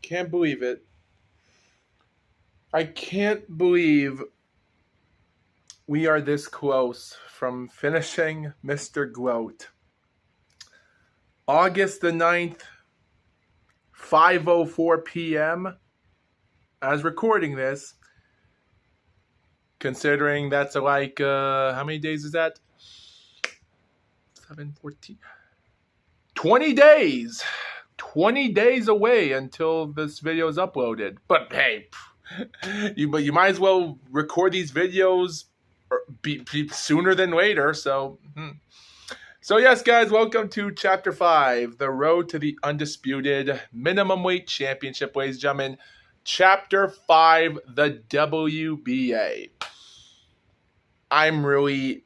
Can't believe it. I can't believe we are this close from finishing Mr. GLOAT. August the 9th, 5:04 p.m. as recording this. Considering that's like, how many days is that? 7, 14. 20 days. 20 days away until this video is uploaded. But hey, you might as well record these videos be sooner than later. So yes, guys, welcome to Chapter 5, the road to the Undisputed Minimum Weight Championship, ladies and gentlemen. Chapter 5, the WBA. I'm really...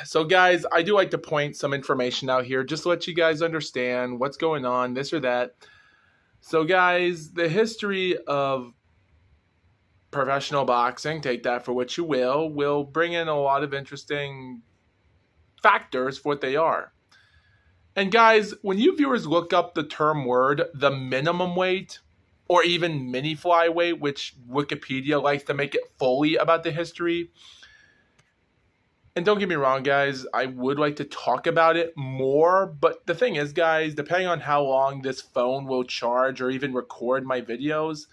So, guys, I do like to point some information out here just to let you guys understand what's going on, this or that. So, guys, the history of professional boxing, take that for what you will bring in a lot of interesting factors for what they are. And, guys, when you viewers look up the term word, the minimum weight, or even mini flyweight, which Wikipedia likes to make it fully about the history. And don't get me wrong, guys, I would like to talk about it more, but the thing is, guys, depending on how long this phone will charge or even record my videos,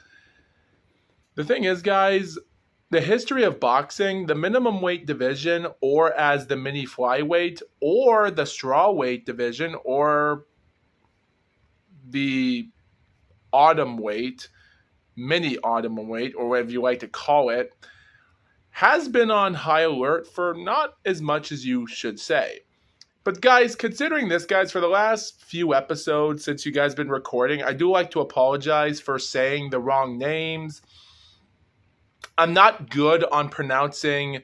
the thing is, guys, the history of boxing, the minimum weight division, or as the mini flyweight, or the strawweight division, or the autumn weight, mini autumn weight, or whatever you like to call it, has been on high alert for not as much as you should say. But guys, considering this, guys, for the last few episodes since you guys been recording, I do like to apologize for saying the wrong names. I'm not good on pronouncing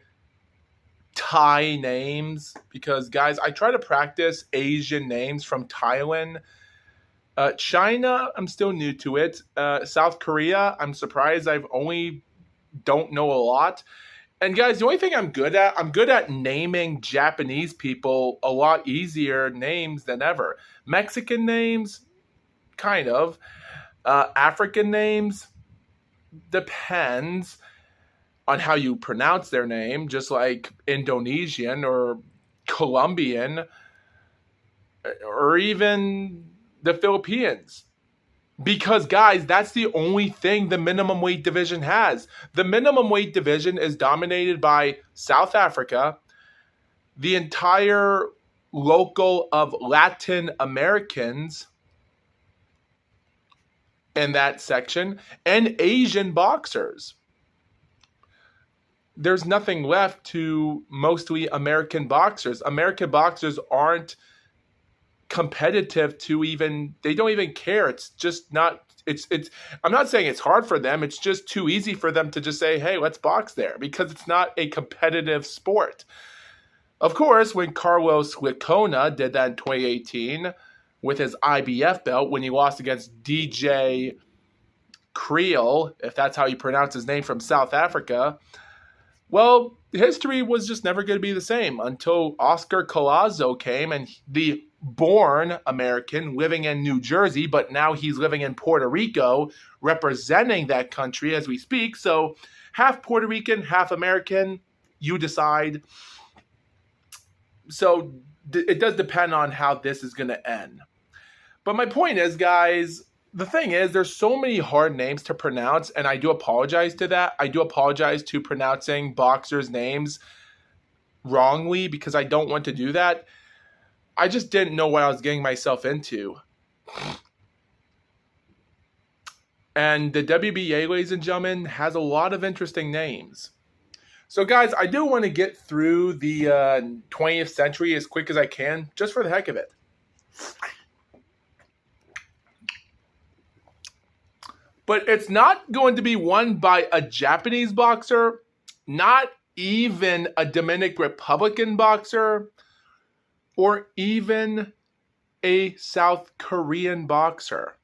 Thai names because, guys, I try to practice Asian names from Thailand. China, I'm still new to it. South Korea, I'm surprised I've only don't know a lot. And guys, the only thing I'm good at naming Japanese people a lot easier names than ever. Mexican names, kind of. African names, depends on how you pronounce their name, just like Indonesian or Colombian or even the Philippines. Because, guys, that's the only thing the minimum weight division has. The minimum weight division is dominated by South Africa, the entire local of Latin Americans in that section, and Asian boxers. There's nothing left to mostly American boxers. American boxers aren't competitive to even, they don't even care. It's just not, I'm not saying it's hard for them. It's just too easy for them to just say, hey, let's box there, because it's not a competitive sport. Of course, when Carlos Licona did that in 2018 with his IBF belt, when he lost against DJ Creel, if that's how you pronounce his name, from South Africa, well, history was just never going to be the same until Oscar Collazo came, and the born American living in New Jersey, but now he's living in Puerto Rico, representing that country as we speak. So half Puerto Rican, half American, you decide. So it does depend on how this is going to end. But my point is, guys, the thing is, there's so many hard names to pronounce, and I do apologize to that. I do apologize to pronouncing boxers' names wrongly because I don't want to do that. I just didn't know what I was getting myself into. And the WBA, ladies and gentlemen, has a lot of interesting names. So, guys, I do want to get through the 20th century as quick as I can, just for the heck of it. But it's not going to be won by a Japanese boxer, not even a Dominican Republican boxer, or even a South Korean boxer.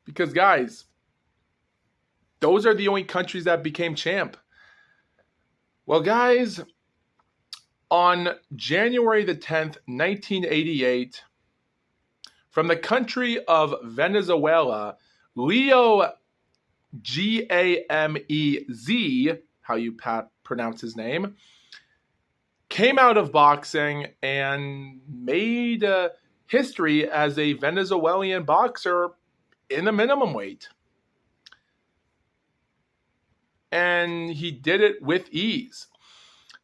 Because, guys, those are the only countries that became champ. Well, guys, on January the 10th, 1988, From the country of Venezuela, Leo Gamez, how you pronounce his name, came out of boxing and made history as a Venezuelan boxer in the minimum weight. And he did it with ease.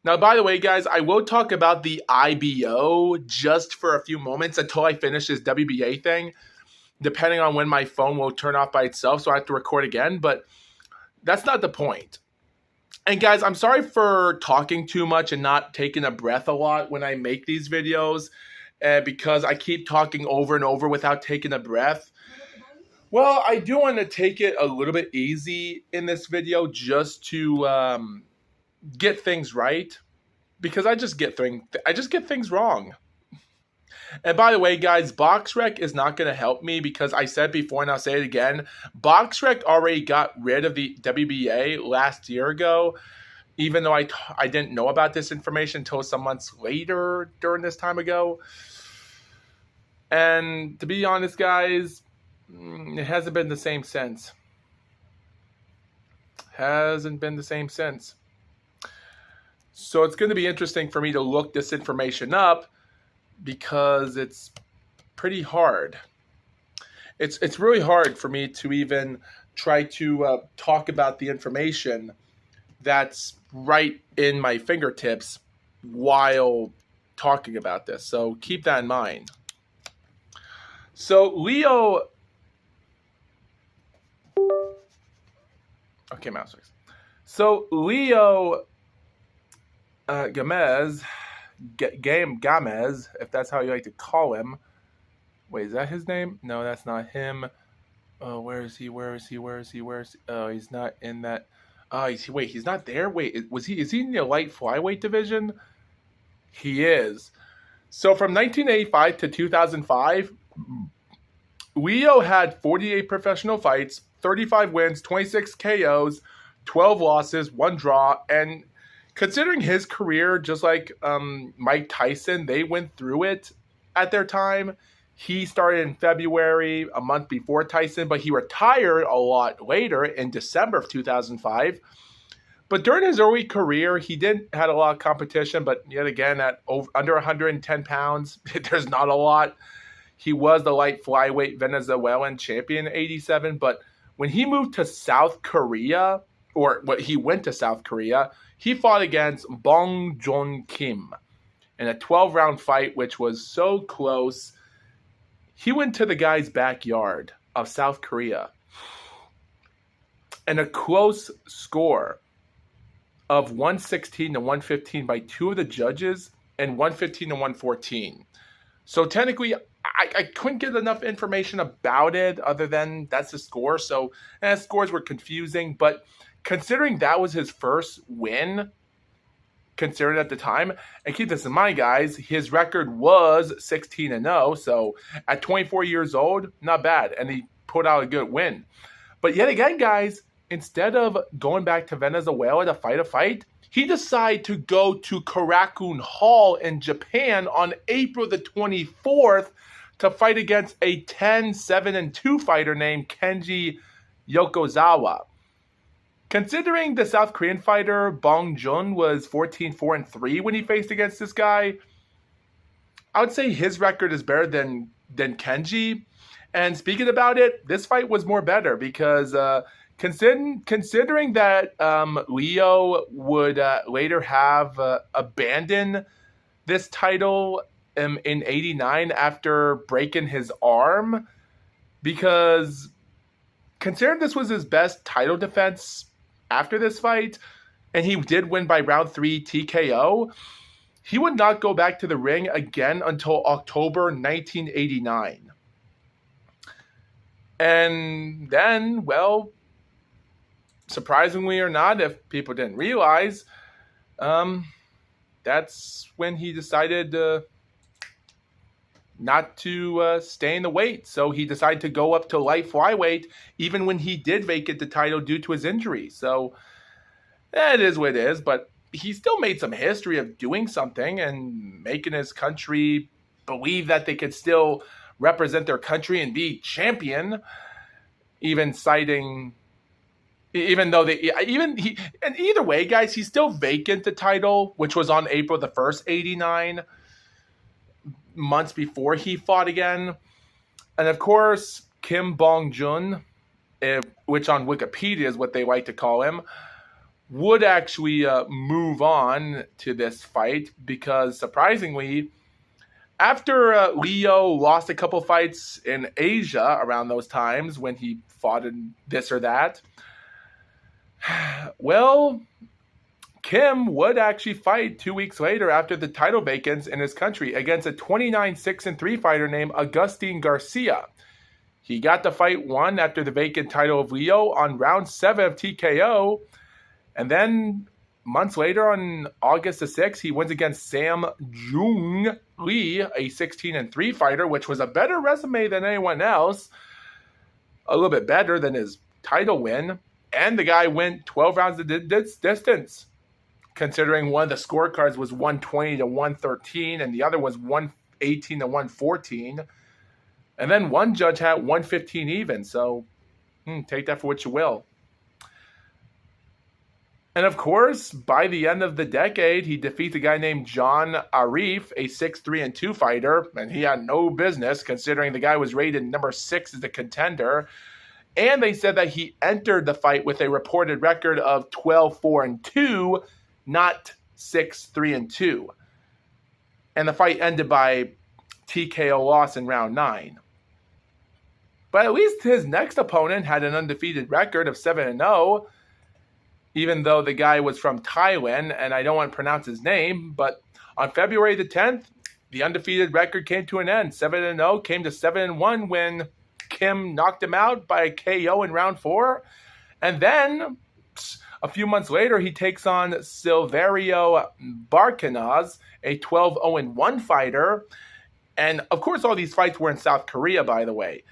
Now, by the way, guys, I will talk about the IBO just for a few moments until I finish this WBA thing, depending on when my phone will turn off by itself, so I have to record again, but that's not the point. And guys, I'm sorry for talking too much and not taking a breath a lot when I make these videos, because I keep talking over and over without taking a breath. Well, I do want to take it a little bit easy in this video just to get things right, because I just get things wrong. And by the way, guys, BoxRec is not going to help me, because I said before and I'll say it again, BoxRec already got rid of the WBA last year ago, even though I didn't know about this information until some months later during this time ago. And to be honest, guys, it hasn't been the same since. Hasn't been the same since. So it's going to be interesting for me to look this information up, because it's pretty hard. It's really hard for me to even try to talk about the information that's right in my fingertips while talking about this. So keep that in mind. So Leo... Okay, mouse fix. So Leo Gamez, if that's how you like to call him. Wait, is that his name? No, that's not him. Oh, where is he? Oh, he's not in that. Oh, wait, he's not there? Wait, is he in the light flyweight division? He is. So from 1985 to 2005, Leo had 48 professional fights, 35 wins, 26 KOs, 12 losses, 1 draw, and considering his career, just like Mike Tyson, they went through it at their time. He started in February, a month before Tyson, but he retired a lot later in December of 2005. But during his early career, he didn't had a lot of competition, but yet again, at under 110 pounds, there's not a lot. He was the light flyweight Venezuelan champion in 87, but when he moved to South Korea, he went to South Korea, he fought against Bong Joon Kim in a 12-round fight, which was so close. He went to the guy's backyard of South Korea, and a close score of 116 to 115 by 2 of the judges, and 115 to 114. So technically, I couldn't get enough information about it other than that's the score. So scores were confusing, but considering that was his first win, considered at the time, and keep this in mind, guys, his record was 16-0. So at 24 years old, not bad, and he put out a good win. But yet again, guys, instead of going back to Venezuela to fight a fight, he decided to go to Korakuen Hall in Japan on April the 24th to fight against a 10-7-2 fighter named Kenji Yokozawa. Considering the South Korean fighter Bong Joon was 14-4-3 when he faced against this guy, I would say his record is better than Kenji. And speaking about it, this fight was more better because considering that Leo would later have abandoned this title in 89 after breaking his arm, because considering this was his best title defense after this fight, and he did win by round 3 TKO, he would not go back to the ring again until October 1989. And then, well, surprisingly or not, if people didn't realize, that's when he decided not to stay in the weight. So he decided to go up to light flyweight, even when he did vacate the title due to his injury. So it is what it is, but he still made some history of doing something and making his country believe that they could still represent their country and be champion, even citing, even though and either way, guys, he's still vacant the title, which was on April the 1st, 89, months before he fought again. And of course, Kim Bong-jun, which on Wikipedia is what they like to call him, would actually move on to this fight because, surprisingly, after Leo lost a couple fights in Asia around those times when he fought in this or that, well, Kim would actually fight 2 weeks later after the title vacance in his country against a 29-6-3 fighter named Agustin Garcia. He got the fight won after the vacant title of Leo on round 7 of TKO. And then months later, on August the 6th, he wins against Sam Jung Lee, a 16-3 fighter, which was a better resume than anyone else. A little bit better than his title win. And the guy went 12 rounds of distance, considering one of the scorecards was 120-113 and the other was 118-114. And then one judge had 115 even. So take that for what you will. And of course, by the end of the decade, he defeats a guy named John Arif, a 6-3-2 fighter, and he had no business considering the guy was rated number 6 as a contender. And they said that he entered the fight with a reported record of 12-4-2, not 6-3-2. And the fight ended by TKO loss in round 9. But at least his next opponent had an undefeated record of 7-0, even though the guy was from Thailand, and I don't want to pronounce his name, but on February the 10th, the undefeated record came to an end. 7-0 came to 7-1 when Kim knocked him out by a KO in round 4. And then, a few months later, he takes on Silverio Barcanaz, a 12-0-1 fighter. And, of course, all these fights were in South Korea, by the way.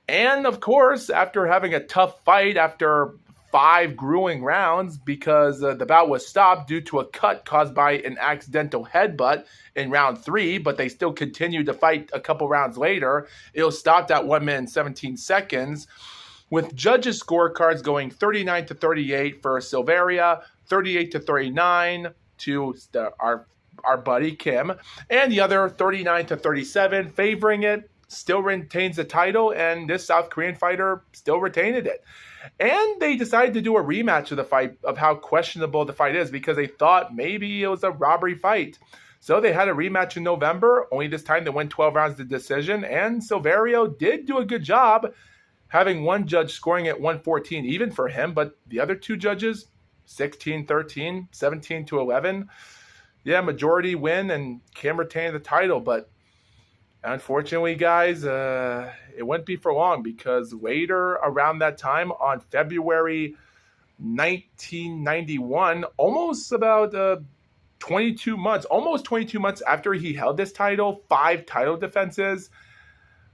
And, of course, after having a tough fight after 5 grueling rounds because the bout was stopped due to a cut caused by an accidental headbutt in round 3, but they still continued to fight a couple rounds later. It was stopped at 1 minute and 17 seconds, with judges' scorecards going 39-38 for Silveria, 38-39 to our buddy Kim, and the other 39-37 favoring it. Still retains the title, and this South Korean fighter still retained it. And they decided to do a rematch of the fight, of how questionable the fight is, because they thought maybe it was a robbery fight. So they had a rematch in November. Only this time they went 12 rounds to decision, and Silverio did do a good job, having one judge scoring at 114 even for him, but the other 2 judges, 16-13, 17-11. Yeah, majority win, and Kim retained the title, but unfortunately, guys, it wouldn't be for long, because later around that time, on February 1991, almost 22 months after he held this title, 5 title defenses,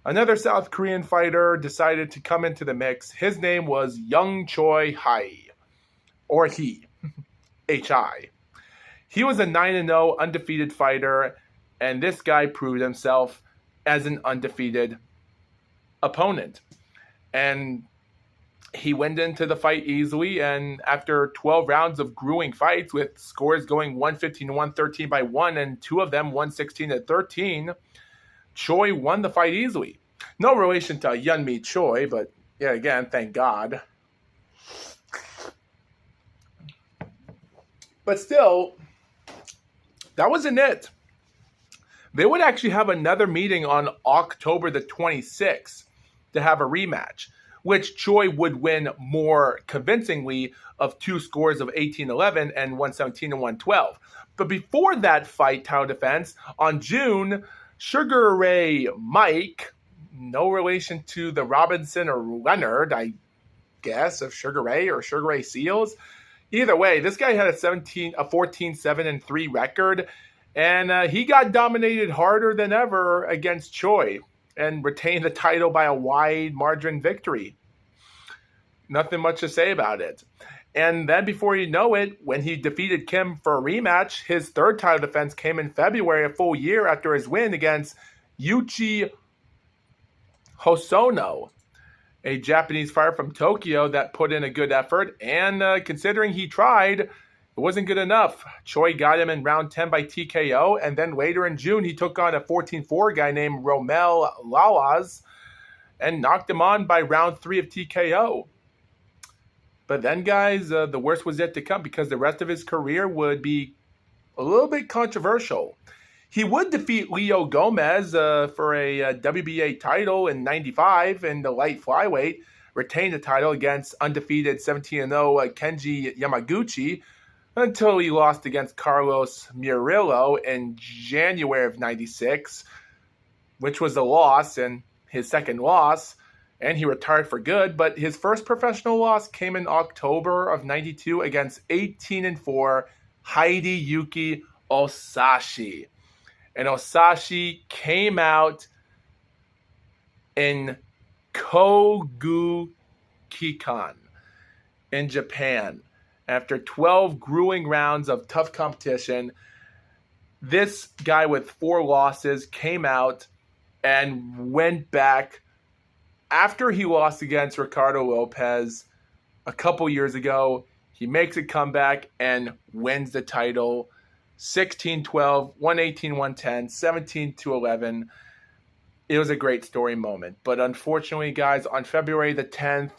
another South Korean fighter decided to come into the mix. His name was Young Choi Hai, or he, H-I. He was a 9-0 undefeated fighter, and this guy proved himself as an undefeated opponent. And he went into the fight easily, and after 12 rounds of grueling fights with scores going 115-113 by 1 and 2 of them 116-13, Choi won the fight easily. No relation to Yeonmi Choi, but yeah, again, thank God. But still, that wasn't it. They would actually have another meeting on October the 26th to have a rematch, which Choi would win more convincingly of 2 scores of 18-11 and 117-112. But before that fight title defense, on June, Sugar Ray Mike, no relation to the Robinson or Leonard, I guess, of Sugar Ray or Sugar Ray Seals. Either way, this guy had a 14-7-3 record, and he got dominated harder than ever against Choi and retained the title by a wide margin victory. Nothing much to say about it. And then before you know it, when he defeated Kim for a rematch, his 3rd title defense came in February, a full year after his win against Yuichi Hosono, a Japanese fighter from Tokyo that put in a good effort, and considering he tried, it wasn't good enough. Choi got him in round 10 by TKO, and then later in June, he took on a 14-4 guy named Romel Lawaz and knocked him on by round 3 of TKO. But then, guys, the worst was yet to come because the rest of his career would be a little bit controversial. He would defeat Leo Gomez for a WBA title in '95 in the light flyweight, retain the title against undefeated 17-0 Kenji Yamaguchi until he lost against Carlos Murillo in January of '96, which was a loss and his second loss, and he retired for good. But his first professional loss came in October of '92 against 18-4 Hideyuki Osashi. And Osashi came out in Kogukikan in Japan. After 12 grueling rounds of tough competition, this guy with 4 losses came out and went back after he lost against Ricardo Lopez a couple years ago. He makes a comeback and wins the title. 16-12, 118-110, 17-11. It was a great story moment. But unfortunately, guys, on February the 10th,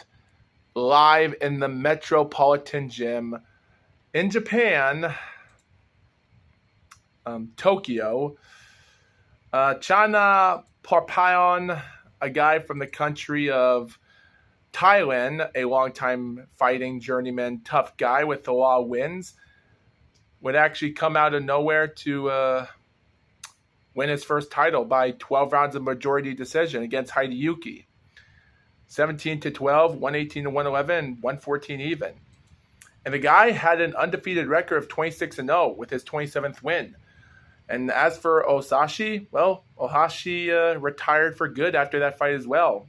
live in the Metropolitan Gym in Japan, Tokyo, Chana Porpayon, a guy from the country of Thailand, a longtime fighting journeyman, tough guy with a lot of wins, would actually come out of nowhere to win his first title by 12 rounds of majority decision against Hideyuki. 17-12, 118-111, 114 even. And the guy had an undefeated record of 26-0 with his 27th win. And as for Osashi, well, Osashi retired for good after that fight as well.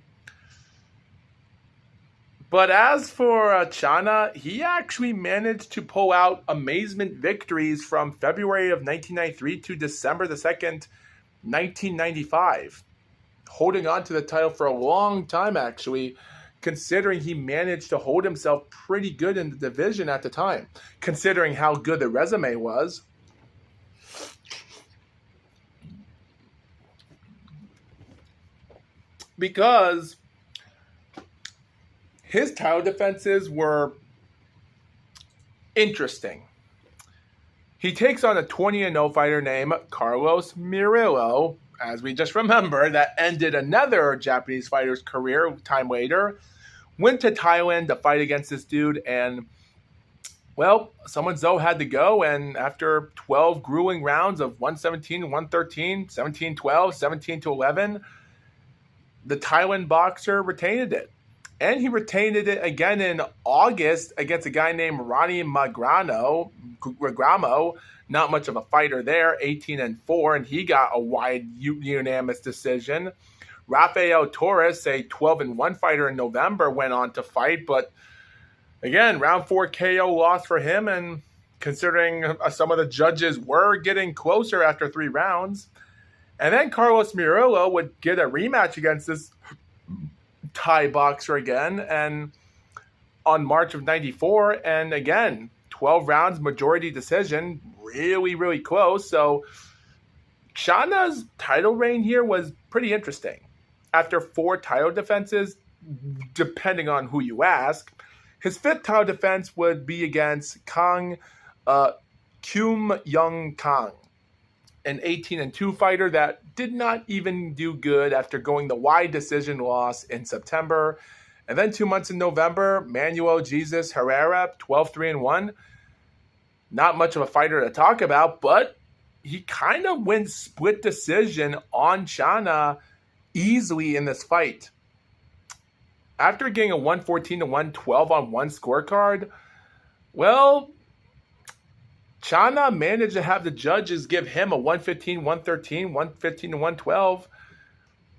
But as for Chana, he actually managed to pull out amazement victories from February of 1993 to December the 2nd, 1995. Holding on to the title for a long time, actually, considering he managed to hold himself pretty good in the division at the time, considering how good the resume was. Because his title defenses were interesting. He takes on a 20-0 fighter named Carlos Murillo, as we just remember, that ended another Japanese fighter's career time later. Went to Thailand to fight against this dude, and, well, someone Zoe had to go, and after 12 grueling rounds of 117-113, 17-12, 17-11, the Thailand boxer retained it. And he retained it again in August against a guy named Ronnie Magramo, not much of a fighter there, 18-4, and he got a wide unanimous decision. Rafael Torres, a 12-1 fighter in November, went on to fight, but again, round 4 KO loss for him, and considering some of the judges were getting closer after 3 rounds. And then Carlos Murillo would get a rematch against this Thai boxer again, and on March of '94, and again 12 rounds majority decision, really, really close. So Chana's title reign here was pretty interesting. After 4 title defenses, depending on who you ask, his 5th title defense would be against Kang Kyum Young Kang, an 18-2 fighter that did not even do good after going the wide decision loss in September. And then 2 months in November, Manuel Jesus Herrera, 12-3-1. Not much of a fighter to talk about, but he kind of went split decision on Chana easily in this fight. After getting a 114-1, 12-1 scorecard, well, Chana managed to have the judges give him a 115-113, 115-112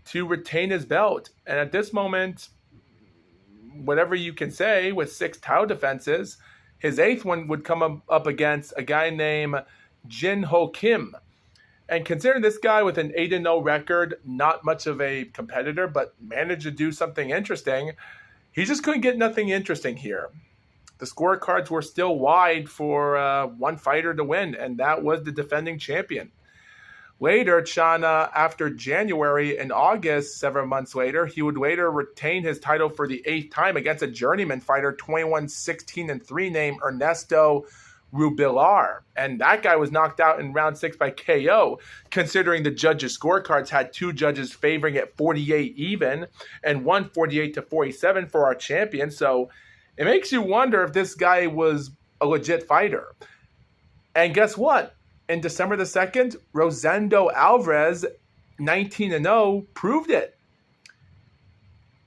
to retain his belt. And at this moment, whatever you can say, with 6 title defenses, his 8th one would come up against a guy named Jin Ho Kim, And considering this guy with an 8-0 record, not much of a competitor, but managed to do something interesting, he just couldn't get nothing interesting here. The scorecards were still wide for one fighter to win, and that was the defending champion. Later, Chana, after January and August, several months later, he would later retain his title for the 8th time against a journeyman fighter, 21-16-3, named Ernesto Rubilar. And that guy was knocked out in round 6 by KO, considering the judges' scorecards had 2 judges favoring it 48 even and one 48-47 for our champion. So it makes you wonder if this guy was a legit fighter. And guess what? In December the 2nd, Rosendo Alvarez, 19-0, proved it.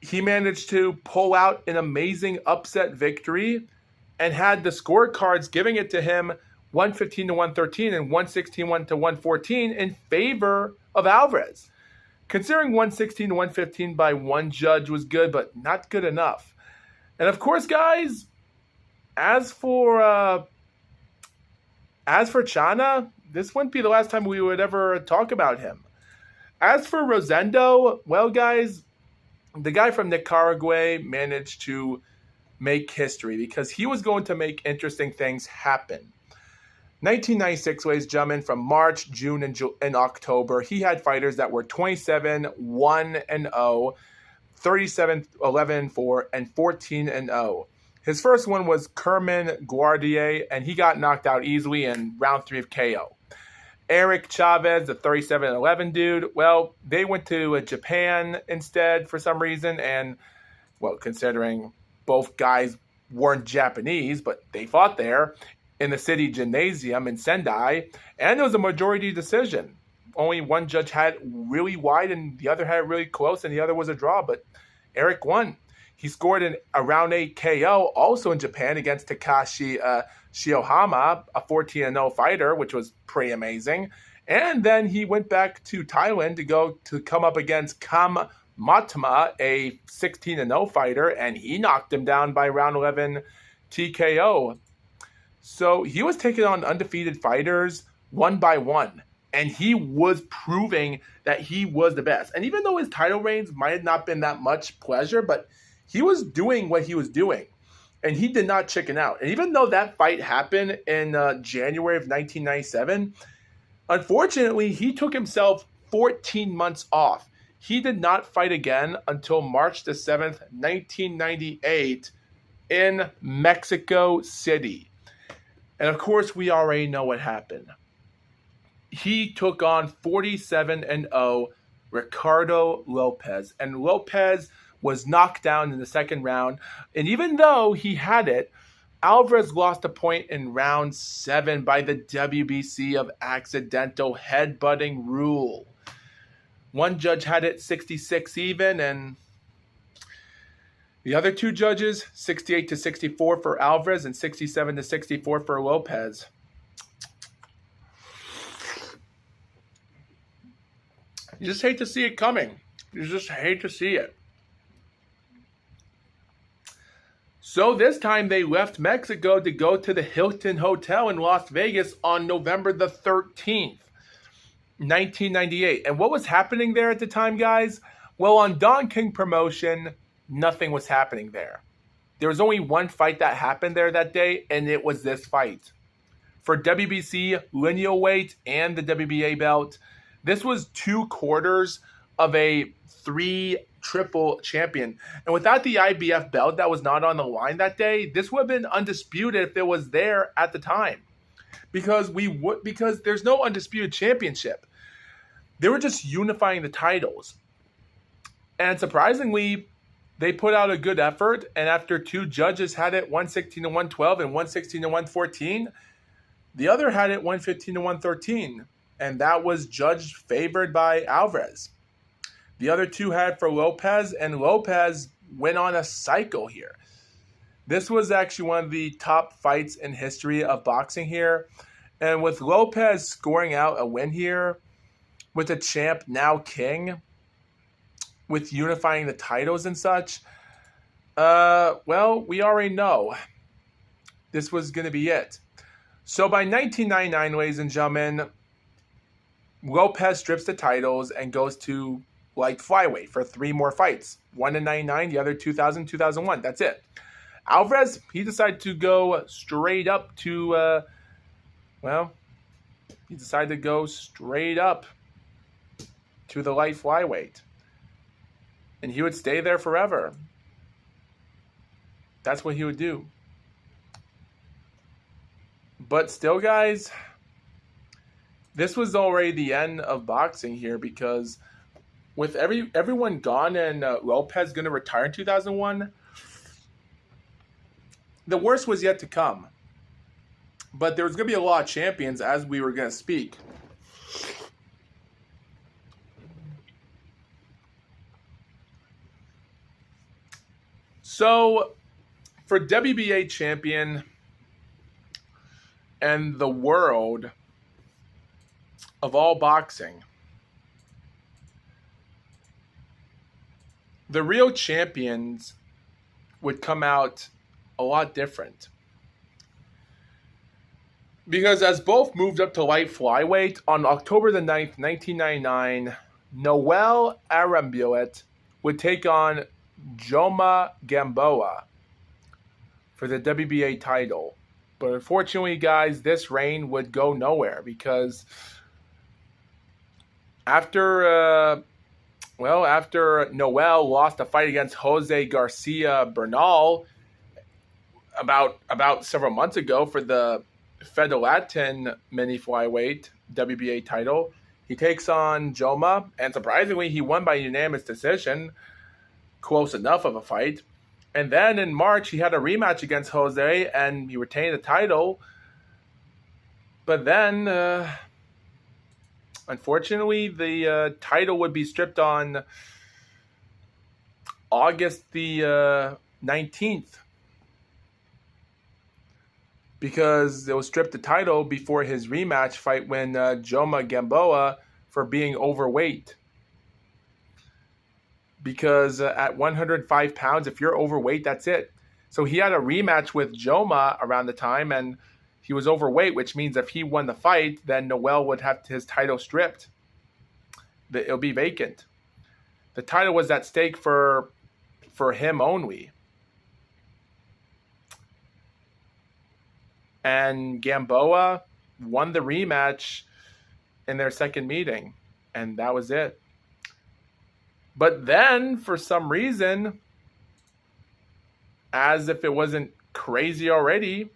He managed to pull out an amazing upset victory and had the scorecards giving it to him 115-113 and 116-114 in favor of Alvarez. Considering 116-115 by one judge was good, but not good enough. And of course, guys, as for Chana, this wouldn't be the last time we would ever talk about him. As for Rosendo, well, guys, the guy from Nicaragua managed to make history because he was going to make interesting things happen. 1996, ladies and gentlemen, from March, June, and October, he had fighters that were 27-1-0, 37-11-4, and 14-0. His first one was Kerman Guardier, and he got knocked out easily in round 3 of KO. Eric Chavez, the 37-11 dude, well, they went to Japan instead for some reason, and, well, considering both guys weren't Japanese, but they fought there in the city gymnasium in Sendai, and it was a majority decision. Only one judge had it really wide, and the other had it really close, and the other was a draw, but Eric won. He scored a round 8 KO also in Japan against Takashi Shiohama, a 14-0 fighter, which was pretty amazing. And then he went back to Thailand to come up against Kam Matma, a 16-0 fighter, and he knocked him down by round 11 TKO. So he was taking on undefeated fighters one by one, and he was proving that he was the best. And even though his title reigns might have not been that much pleasure, but he was doing what he was doing, and he did not chicken out. And even though that fight happened in January of 1997, unfortunately, he took himself 14 months off. He did not fight again until March the 7th, 1998 in Mexico City. And of course, we already know what happened. He took on 47-0 Ricardo Lopez. And Lopez was knocked down in the second round. And even though he had it, Alvarez lost a point in round 7 by the WBC of accidental headbutting rule. One judge had it 66 even, and the other two judges, 68-64 for Alvarez and 67-64 for Lopez. You just hate to see it coming. You just hate to see it. So this time they left Mexico to go to the Hilton Hotel in Las Vegas on November the 13th. 1998. And what was happening there at the time, guys? Well, on Don King Promotion, nothing was happening there. There was only one fight that happened there that day, and it was this fight. For WBC lineal weight and the WBA belt, this was 2 quarters of a 3 triple champion. And without the IBF belt that was not on the line that day, this would have been undisputed if it was there at the time. Because there's no undisputed championship. They were just unifying the titles. And surprisingly, they put out a good effort, and after 2 judges had it 116-112 and 116-114, the other had it 115-113, and that was judged favored by Alvarez. The other 2 had for Lopez, and Lopez went on a cycle here. This was actually one of the top fights in history of boxing here. And with Lopez scoring out a win here, with the champ now king, with unifying the titles and such, well, we already know this was going to be it. So by 1999, ladies and gentlemen, Lopez strips the titles and goes to light flyweight for 3 more fights. One in 99, the other 2000, 2001. That's it. Alvarez, he decided to go straight up to, he decided to go straight up to the light flyweight. And he would stay there forever. That's what he would do. But still, guys, this was already the end of boxing here, because with everyone gone and Lopez going to retire in 2001, the worst was yet to come. But there was going to be a lot of champions, as we were going to speak. So, for WBA champion and the world of all boxing, the real champions would come out a lot different. Because as both moved up to light flyweight, on October the 9th, 1999, Noel Arambulet would take on Joma Gamboa for the WBA title. But unfortunately, guys, this reign would go nowhere, because after Noel lost a fight against Jose Garcia Bernal about several months ago for the Fedelatin mini flyweight WBA title, he takes on Joma, and surprisingly, he won by unanimous decision. Close enough of a fight. And then in March, he had a rematch against Jose, and he retained the title. But then, unfortunately, the title would be stripped on August the 19th. Because it was stripped the title before his rematch fight when Joma Gamboa for being overweight. Because at 105 pounds, if you're overweight, that's it. So he had a rematch with Joma around the time, and he was overweight, which means if he won the fight, then Noel would have his title stripped. It'll be vacant. The title was at stake for him only. And Gamboa won the rematch in their second meeting, and that was it. But then, for some reason, as if it wasn't crazy already,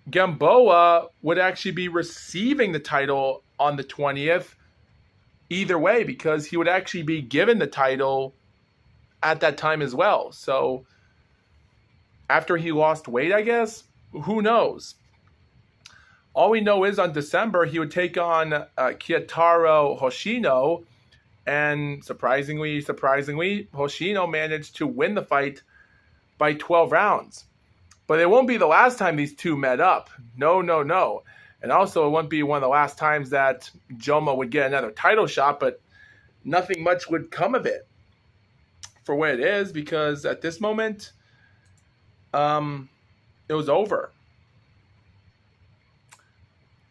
Gamboa would actually be receiving the title on the 20th either way, because he would actually be given the title at that time as well. So, after he lost weight, I guess, who knows? All we know is on December, he would take on Kiyotaro Hoshino. And surprisingly, Hoshino managed to win the fight by 12 rounds. But it won't be the last time these two met up. No. And also, it won't be one of the last times that Joma would get another title shot, but nothing much would come of it for what it is, because at this moment, it was over.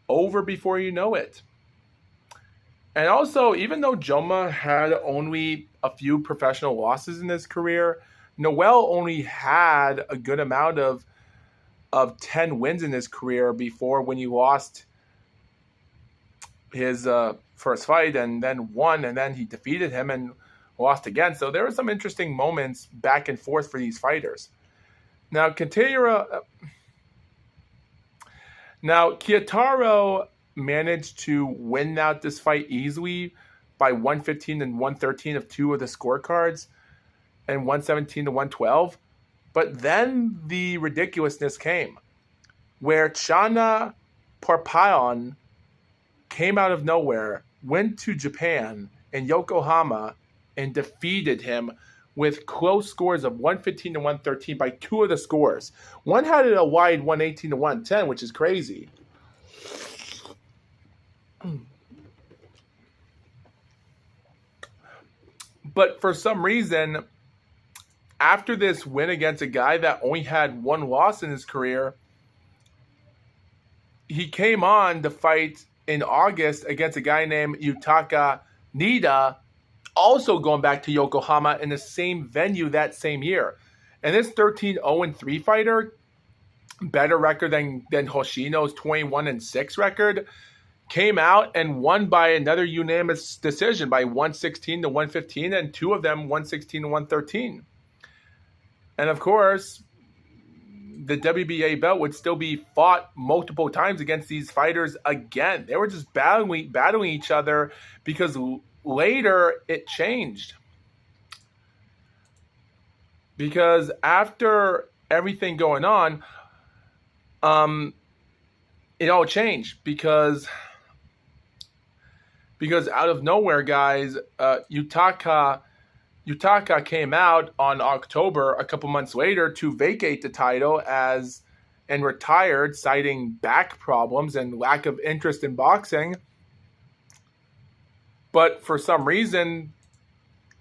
Over before you know it. And also, even though Joma had only a few professional losses in his career, Noel only had a good amount of 10 wins in his career before, when he lost his first fight and then won, and then he defeated him and lost again. So there were some interesting moments back and forth for these fighters. Now, Kiyotaro managed to win out this fight easily by 115 and 113 of two of the scorecards, and 117 to 112. But then the ridiculousness came, where Chana Porpaon came out of nowhere, went to Japan and Yokohama, and defeated him with close scores of 115 to 113 by two of the scores. One had it a wide 118 to 110, which is crazy. But for some reason, after this win against a guy that only had one loss in his career, he came on to fight in August against a guy named Yutaka Nida, also going back to Yokohama in the same venue that same year. And this 13-0-3 fighter, better record than Hoshino's 21-6 record, came out and won by another unanimous decision by 116-115, and two of them 116-113. And of course, the WBA belt would still be fought multiple times against these fighters again. They were just battling each other, because later it changed. Because after everything going on, it all changed, because out of nowhere, guys, Yutaka came out on October, a couple months later, to vacate the title and retired, citing back problems and lack of interest in boxing. But for some reason,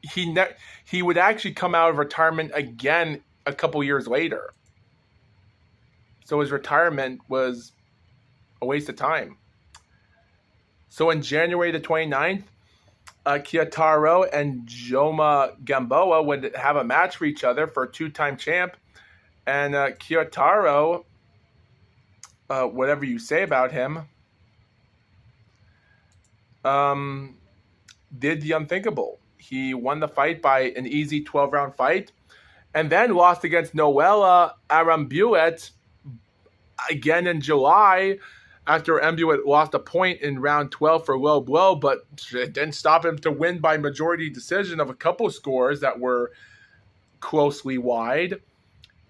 he would actually come out of retirement again a couple years later. So his retirement was a waste of time. So in January the 29th, Kiyotaro and Joma Gamboa would have a match for each other for a two-time champ. And Kiyotaro, whatever you say about him, did the unthinkable. He won the fight by an easy 12-round fight, and then lost against Noella Arambuet again in July, after Arambuet lost a point in round 12 for low blow, but it didn't stop him to win by majority decision of a couple scores that were closely wide.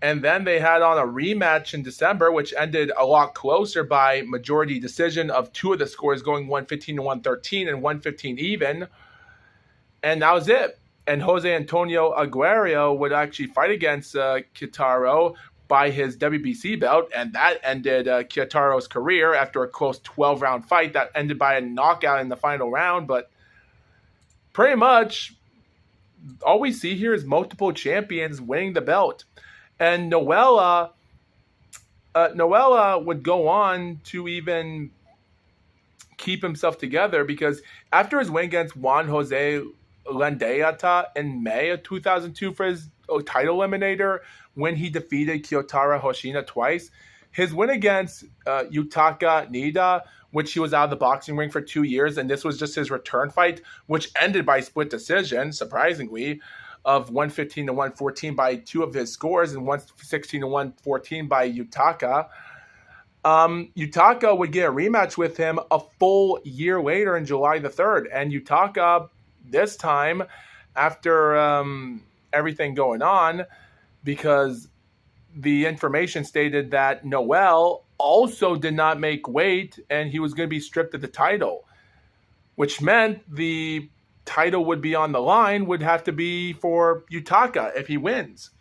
And then they had on a rematch in December, which ended a lot closer by majority decision of two of the scores, going 115-113 and 115 even. And that was it. And Jose Antonio Aguero would actually fight against Kiyotaro by his WBC belt, and that ended Kiyotaro's career after a close 12-round fight that ended by a knockout in the final round. But pretty much all we see here is multiple champions winning the belt. And Noella would go on to even keep himself together, because after his win against Juan Jose Landeata in May of 2002 for his title eliminator, when he defeated Kiyotaro Hoshina twice, his win against Yutaka Nida, which he was out of the boxing ring for 2 years, and this was just his return fight, which ended by split decision, surprisingly, of 115-114 by two of his scores, and 116-114 by Yutaka. Yutaka would get a rematch with him a full year later in July the 3rd. And Yutaka, this time, after everything going on, because the information stated that Noel also did not make weight and he was going to be stripped of the title, which meant the title would be on the line, would have to be for Yutaka if he wins.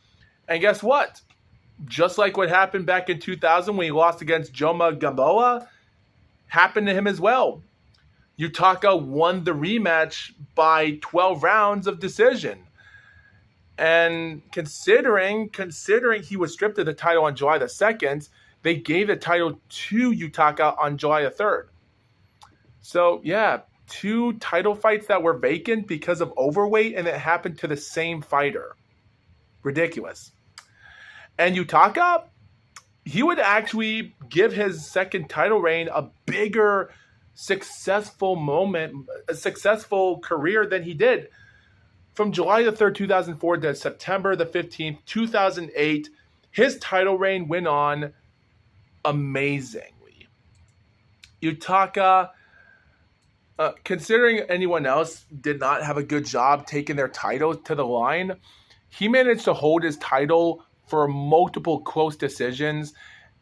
And guess what? Just like what happened back in 2000 when he lost against Joma Gamboa, happened to him as well. Yutaka won the rematch by 12 rounds of decision. And considering he was stripped of the title on July the 2nd, they gave the title to Yutaka on July the 3rd. So, yeah, two title fights that were vacant because of overweight, and it happened to the same fighter. Ridiculous. And Yutaka, he would actually give his second title reign a bigger successful moment, a successful career than he did. From July the 3rd, 2004 to September the 15th, 2008, his title reign went on amazingly. Yutaka, considering anyone else did not have a good job taking their title to the line, he managed to hold his title for multiple close decisions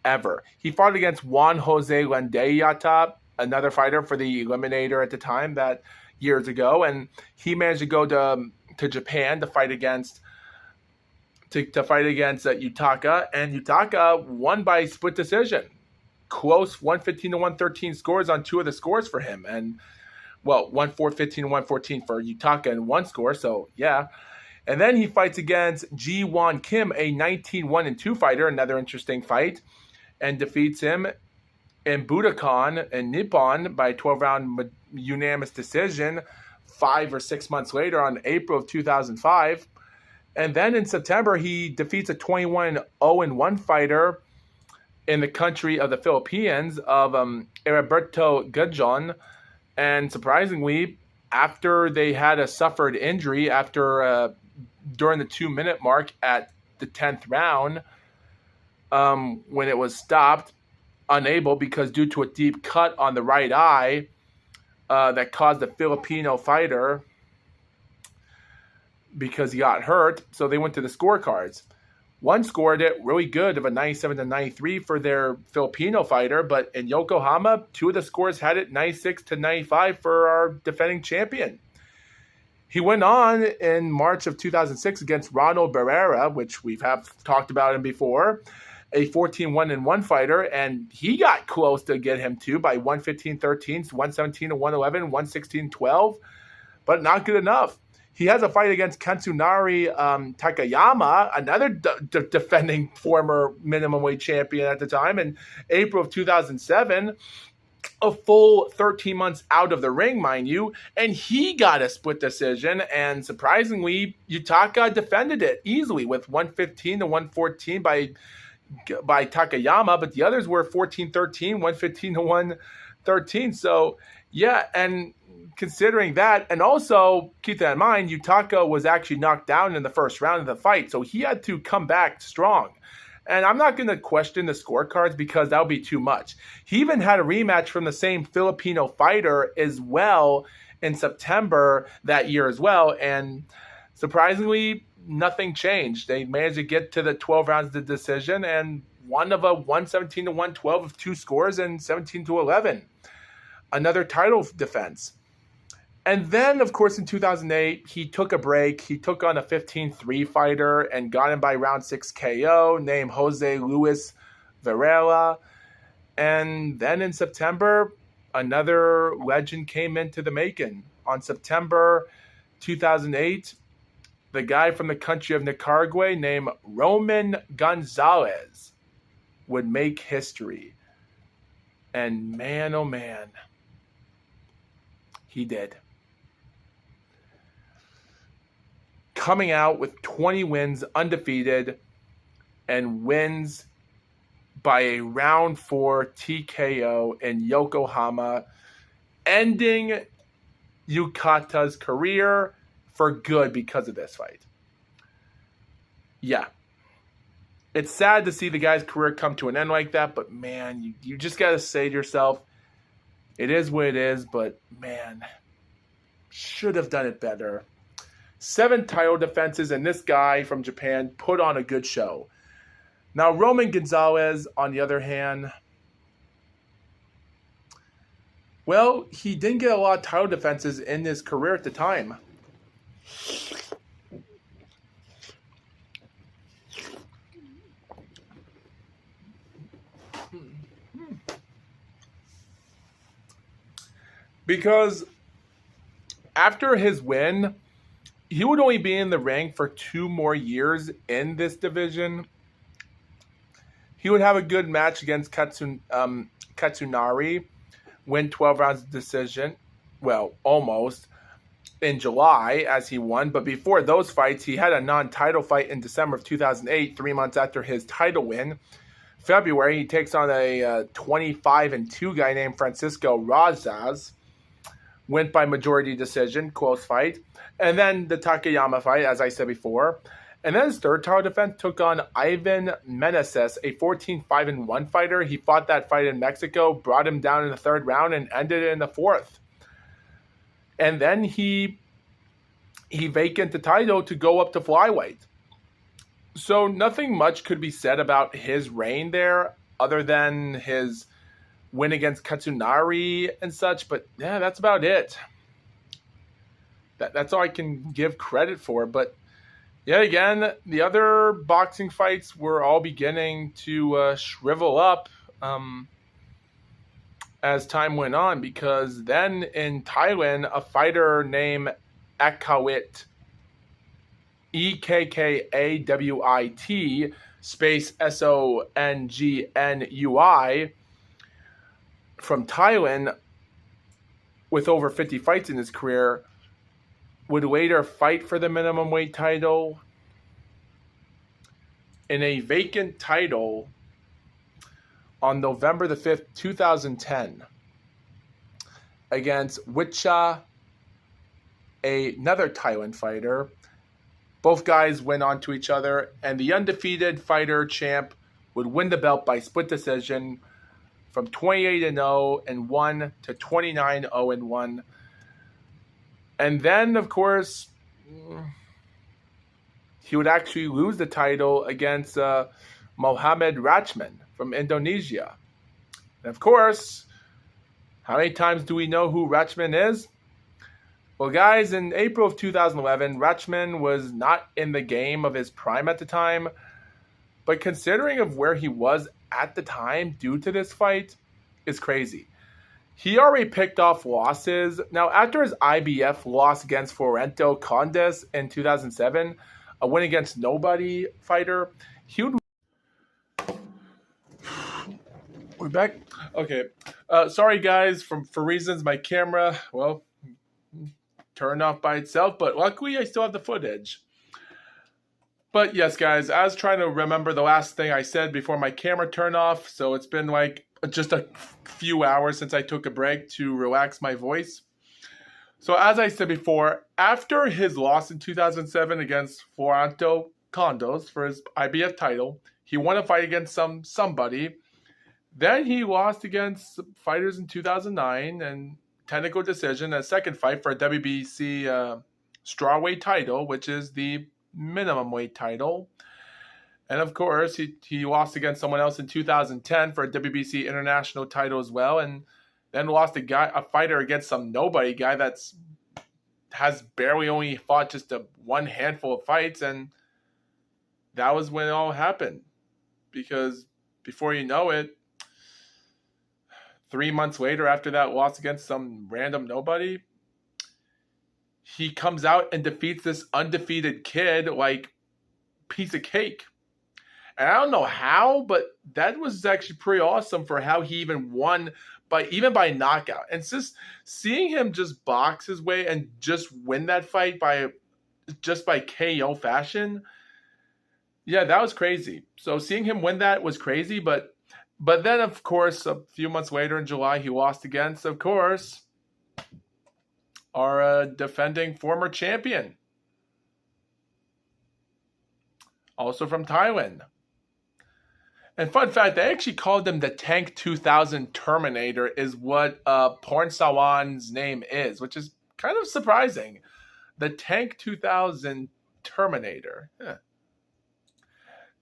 ever. He fought against Juan Jose Landeata, another fighter for the Eliminator at the time, that years ago, and he managed to go to Japan to fight against Yutaka, and Yutaka won by split decision. Close 115-113 scores on two of the scores for him, and 115-114 for Yutaka and one score, so yeah. And then he fights against Ji-Won Kim, a 19-1-2 fighter, another interesting fight, and defeats him in Budokan in Nippon by 12-round unanimous decision 5 or 6 months later on April of 2005. And then in September, he defeats a 21-0-1 fighter in the country of the Philippines of Heriberto Gudjon. And surprisingly, after they had a suffered injury during the 2-minute mark at the 10th round, when it was stopped, unable because due to a deep cut on the right eye that caused the Filipino fighter because he got hurt. So they went to the scorecards. One scored it really good of a 97-93 for their Filipino fighter, but in Yokohama, 2 of the scores had it 96-95 for our defending champion. He went on in March of 2006 against Ronald Barrera, which we've talked about him before, a 14-1-1 fighter, and he got close to get him too by 115-13, 117-111, 116-12, but not good enough. He has a fight against Katsunari Takayama, another defending former minimum weight champion at the time, in April of 2007, a full 13 months out of the ring, mind you, and he got a split decision, and surprisingly, Yutaka defended it easily with 115-114 by Takayama, but the others were 14-13, 115-113. So, yeah, and considering that, and also keep that in mind, Yutaka was actually knocked down in the first round of the fight, so he had to come back strong. And I'm not going to question the scorecards because that would be too much. He even had a rematch from the same Filipino fighter as well in September that year as well, and surprisingly, nothing changed. They managed to get to the 12 rounds of the decision and one of a 117-112 of 2 scores and 17-11. Another title defense. And then, of course, in 2008, he took a break. He took on a 15-3 fighter and got him by round 6 KO, named Jose Luis Varela. And then in September, another legend came into the making. On September 2008, the guy from the country of Nicaragua named Roman Gonzalez would make history. And man, oh man, he did. Coming out with 20 wins, undefeated, and wins by a round 4 TKO in Yokohama, ending Yukata's career for good because of this fight. Yeah. It's sad to see the guy's career come to an end like that, but man, you just got to say to yourself, it is what it is, but man, should have done it better. 7 title defenses, and this guy from Japan put on a good show. Now, Roman Gonzalez, on the other hand, well, he didn't get a lot of title defenses in his career at the time. Because after his win, he would only be in the ring for 2 more years in this division. He would have a good match against Katsunari, win 12 rounds of decision. Well, almost. In July, as he won. But before those fights, he had a non-title fight in December of 2008, 3 months after his title win. February, he takes on a 25-2 guy named Francisco Razas. Went by majority decision, close fight. And then the Takayama fight, as I said before. And then his third title defense took on Ivan Meneses, a 14-5-1 fighter. He fought that fight in Mexico, brought him down in the 3rd round, and ended it in the 4th. And then he vacated the title to go up to flyweight. So nothing much could be said about his reign there, other than his win against Katsunari and such. But yeah, that's about it. That's all I can give credit for. But yet again, the other boxing fights were all beginning to shrivel up as time went on, because then in Thailand, a fighter named Ekkawit, Ekkwit, space Songnui, from Thailand with over 50 fights in his career would later fight for the minimum weight title in a vacant title on November the 5th, 2010 against Witcha, another Thailand fighter. Both guys went on to each other, and the undefeated fighter champ would win the belt by split decision from 28-0-1 to 29-0-1. And then, of course, he would actually lose the title against Mohamed Rachman from Indonesia. And of course, how many times do we know who Rachman is? Well, guys, in April of 2011, Rachman was not in the game of his prime at the time, but considering of where he was at the time due to this fight is crazy. He already picked off losses. Now, after his IBF loss against Florento Condes in 2007, a win against nobody fighter, he would... We're back? Okay. Sorry, guys, for reasons my camera, well, turned off by itself, but luckily I still have the footage. But yes, guys, I was trying to remember the last thing I said before my camera turned off, so it's been like just a few hours since I took a break to relax my voice. So as I said before, after his loss in 2007 against Florento Condos for his IBF title, he won a fight against somebody. Then he lost against fighters in 2009 and technical decision, a second fight for a WBC strawweight title, which is the minimum weight title. And of course, he lost against someone else in 2010 for a WBC international title as well, and then lost a fighter against some nobody guy has barely only fought just one handful of fights, and that was when it all happened. Because before you know it, 3 months later, after that loss against some random nobody, he comes out and defeats this undefeated kid like piece of cake. And I don't know how, but that was actually pretty awesome for how he even won by knockout. And it's just seeing him just box his way and just win that fight by KO fashion. Yeah, that was crazy. So seeing him win that was crazy, but then, of course, a few months later in July, he lost against, of course, our defending former champion. Also from Thailand. And fun fact, they actually called him the Tank 2000 Terminator is what Porn Sawan's name is, which is kind of surprising. The Tank 2000 Terminator. Yeah.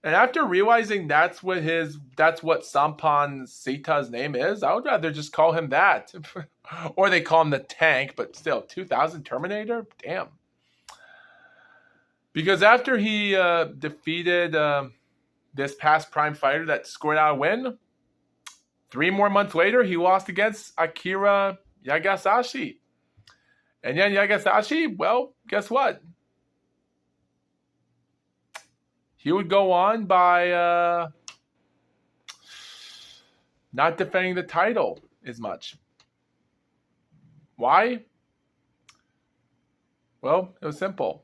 And after realizing that's what Sampan Sita's name is, I would rather just call him that. Or they call him the Tank, but still, 2000 Terminator? Damn. Because after he defeated this past prime fighter that scored out a win, 3 more months later, he lost against Akira Yagasashi. And then Yagasashi, well, guess what? He would go on by not defending the title as much. Why? Well, it was simple.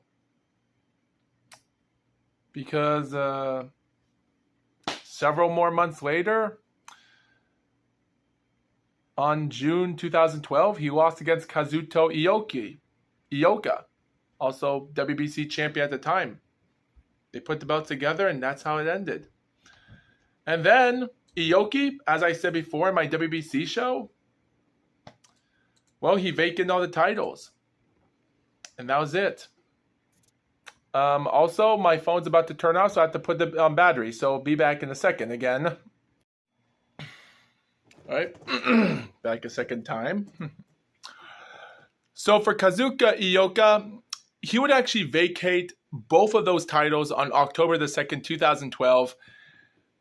Because several more months later, on June 2012, he lost against Kazuto Ioka, also WBC champion at the time. They put the belts together, and that's how it ended. And then, Ioki, as I said before in my WBC show, well, he vacated all the titles. And that was it. Also, my phone's about to turn off, so I have to put the battery. So, I'll be back in a second again. All right. Back a second time. So, for Kazuka Ioka, he would actually vacate both of those titles on October the 2nd, 2012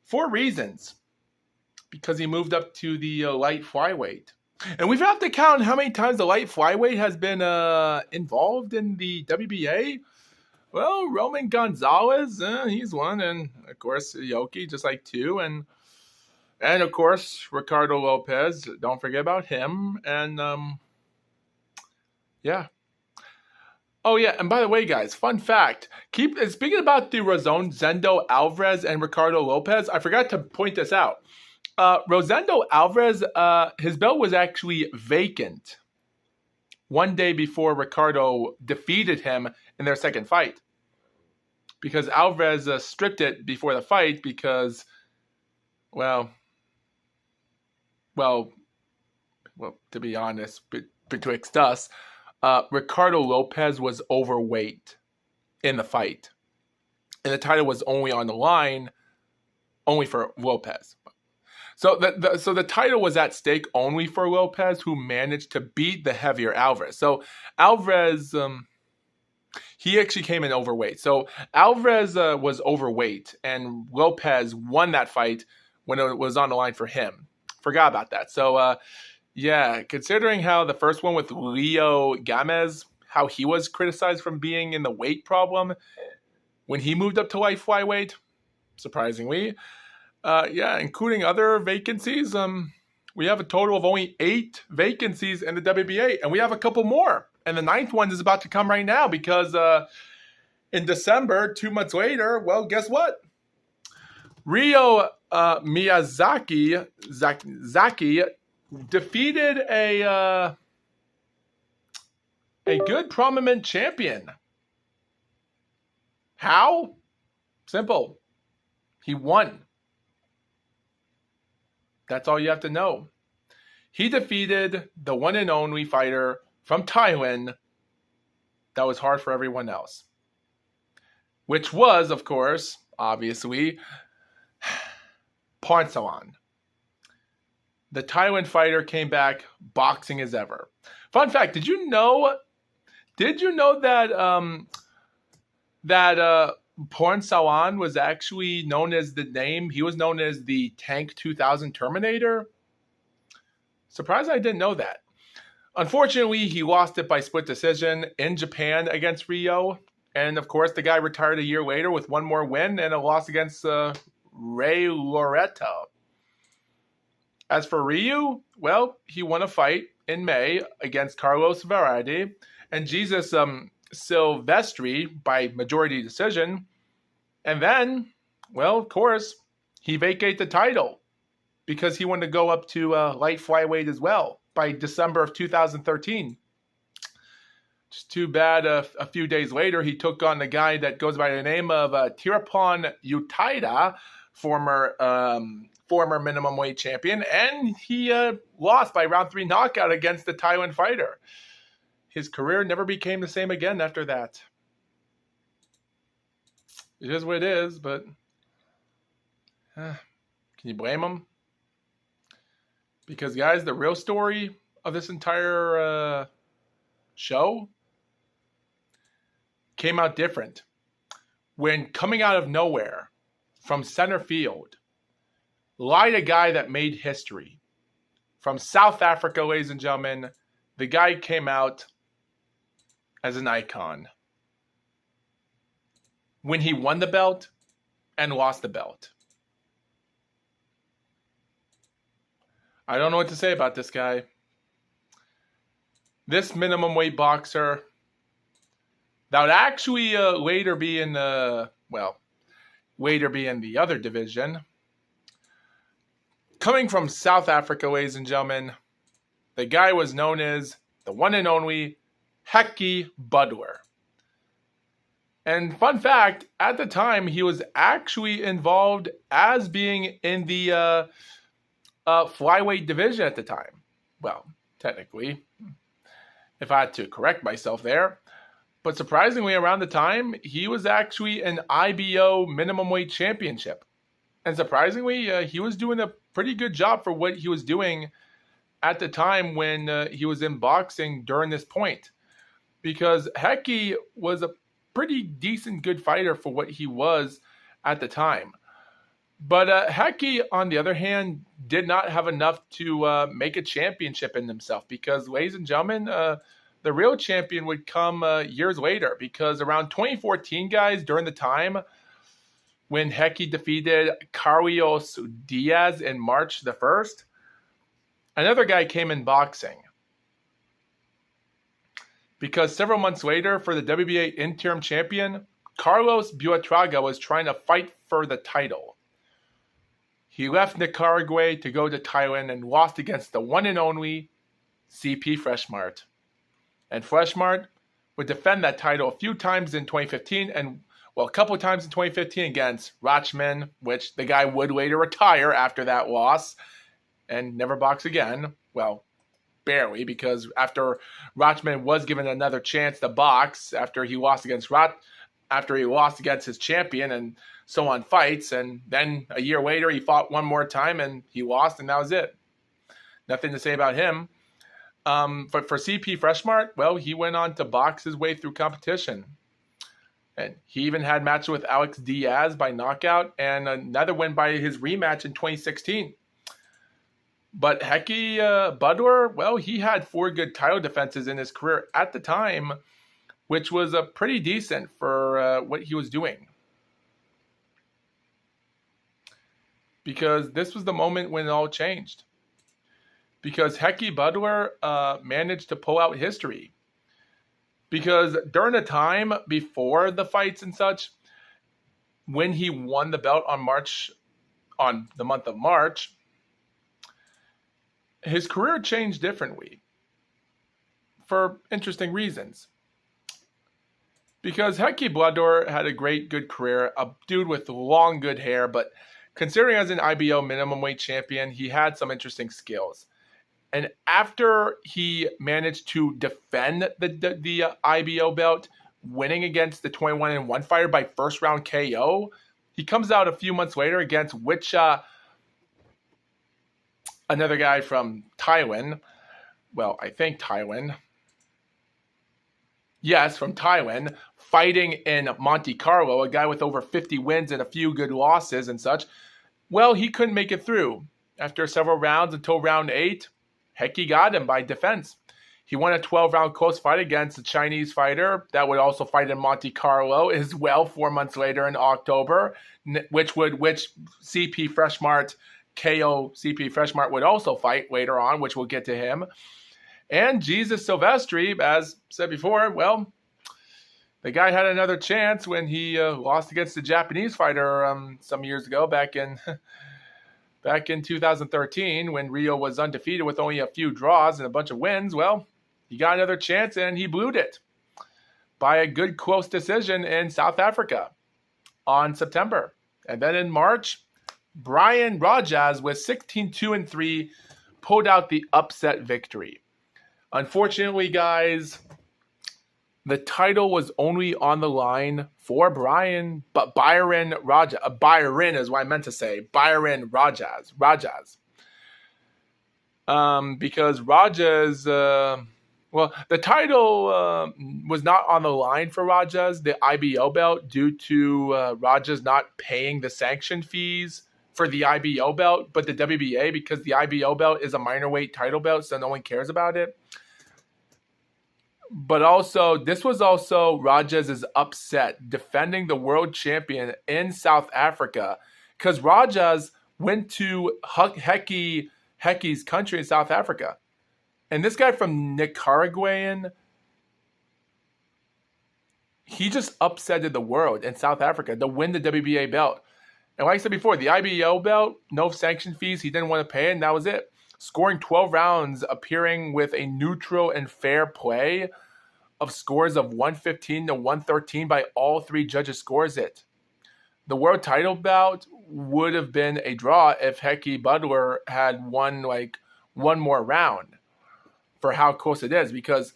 for reasons. Because he moved up to the light flyweight. And we have to count how many times the light flyweight has been involved in the WBA. Well, Roman Gonzalez, he's one. And, of course, Ioki, just like 2. And And, of course, Ricardo Lopez. Don't forget about him. And, yeah. Oh, yeah. And by the way, guys, fun fact. Speaking about the Rosendo Alvarez and Ricardo Lopez, I forgot to point this out. Rosendo Alvarez, his belt was actually vacant one day before Ricardo defeated him in their second fight. Because Alvarez stripped it before the fight because, well, to be honest, betwixt us, Ricardo Lopez was overweight in the fight. And the title was only on the line only for Lopez. So the title was at stake only for Lopez, who managed to beat the heavier Alvarez. So Alvarez, he actually came in overweight. So Alvarez was overweight, and Lopez won that fight when it was on the line for him. Forgot about that. So, yeah, considering how the first one with Leo Gamez, how he was criticized from being in the weight problem when he moved up to light flyweight, surprisingly. Yeah, including other vacancies, we have a total of only 8 vacancies in the WBA, and we have a couple more. And the 9th one is about to come right now because in December, 2 months later, well, guess what? Ryo Miyazaki defeated a good prominent champion. How? Simple. He won. That's all you have to know. He defeated the one and only fighter from Thailand that was hard for everyone else. Which was, of course, obviously, Pornsalan. The Thailand fighter came back boxing as ever. Fun fact, did you know that Pornsalan was actually known as he was known as the Tank 2000 Terminator? Surprised I didn't know that. Unfortunately, he lost it by split decision in Japan against Ryo. And, of course, the guy retired a year later with one more win and a loss against Ray Loretta. As for Ryu, well, he won a fight in May against Carlos Verardi and Jesus Silvestri by majority decision. And then, well, of course, he vacated the title because he wanted to go up to light flyweight as well by December of 2013. Just too bad a few days later, he took on the guy that goes by the name of Tirapon Utaida, former minimum weight champion, and he lost by round 3 knockout against the Thailand fighter. His career never became the same again after that. It is what it is, but can you blame him? Because, guys, the real story of this entire show came out different. When coming out of nowhere from center field, lied a guy that made history. From South Africa, ladies and gentlemen, the guy came out as an icon. When he won the belt and lost the belt. I don't know what to say about this guy. This minimum weight boxer that would actually later be in the other division. Coming from South Africa, ladies and gentlemen, the guy was known as the one and only Heki Budler. And fun fact, at the time, he was actually involved as being in the flyweight division at the time. Well, technically, if I had to correct myself there. But surprisingly, around the time, he was actually an IBO Minimumweight Championship. And surprisingly, he was doing a pretty good job for what he was doing at the time when he was in boxing during this point. Because Heki was a pretty decent good fighter for what he was at the time. But Heki, on the other hand, did not have enough to make a championship in himself. Because, ladies and gentlemen, the real champion would come years later. Because around 2014, guys, during the time, when Hecky defeated Carlos Diaz in March the 1st, another guy came in boxing. Because several months later, for the WBA interim champion, Carlos Buitrago was trying to fight for the title. He left Nicaragua to go to Thailand and lost against the one and only CP Freshmart. And Freshmart would defend that title a few times in 2015 and, well, a couple of times in 2015 against Rachman, which the guy would later retire after that loss and never box again. Well, barely, because after Rachman was given another chance to box after he lost against his champion and so on fights, and then a year later he fought one more time and he lost, and that was it. Nothing to say about him. But for CP Freshmart, well, he went on to box his way through competition. And he even had matches with Alex Diaz by knockout and another win by his rematch in 2016. But Hecky Budler, well, he had 4 good title defenses in his career at the time, which was pretty decent for what he was doing. Because this was the moment when it all changed. Because Hecky Budler managed to pull out history. Because during the time before the fights and such, when he won the belt on the month of March, his career changed differently for interesting reasons. Because Hecky Budler had a good career, a dude with long, good hair, but considering as an IBO Minimumweight champion, he had some interesting skills. And after he managed to defend the IBO belt, winning against the 21-1 fighter by first round KO, he comes out a few months later against another guy from Taiwan. Well, I think Taiwan. Yes, from Taiwan, fighting in Monte Carlo, a guy with over 50 wins and a few good losses and such. Well, he couldn't make it through. After several rounds until round 8, Hecky got him by defense. He won a 12-round close fight against a Chinese fighter that would also fight in Monte Carlo as well 4 months later in October, which CP Freshmart KO CP Freshmart would also fight later on, which we'll get to him. And Jesus Silvestri, as said before, well, the guy had another chance when he lost against the Japanese fighter some years ago, back in 2013, when Rio was undefeated with only a few draws and a bunch of wins. Well, he got another chance and he blew it by a good close decision in South Africa on September. And then in March, Brian Rajaz with 16-2-3 pulled out the upset victory. Unfortunately, guys, the title was only on the line for Byron Rajaz. Byron is what I meant to say. Byron Rajaz. Because Rajaz, the title was not on the line for Rajaz, the IBO belt, due to Rajaz not paying the sanction fees for the IBO belt, but the WBA, because the IBO belt is a minor weight title belt, so no one cares about it. But also, this was also Rajaz's upset, defending the world champion in South Africa, because Rajaz went to Hecky's country in South Africa. And this guy from Nicaraguan, he just upsetted the world in South Africa to win the WBA belt. And like I said before, the IBO belt, no sanction fees, he didn't want to pay, and that was it. Scoring 12 rounds, appearing with a neutral and fair play of scores of 115-113 by all 3 judges scores it. The world title bout would have been a draw if Hecky Budler had won one more round, for how close it is, because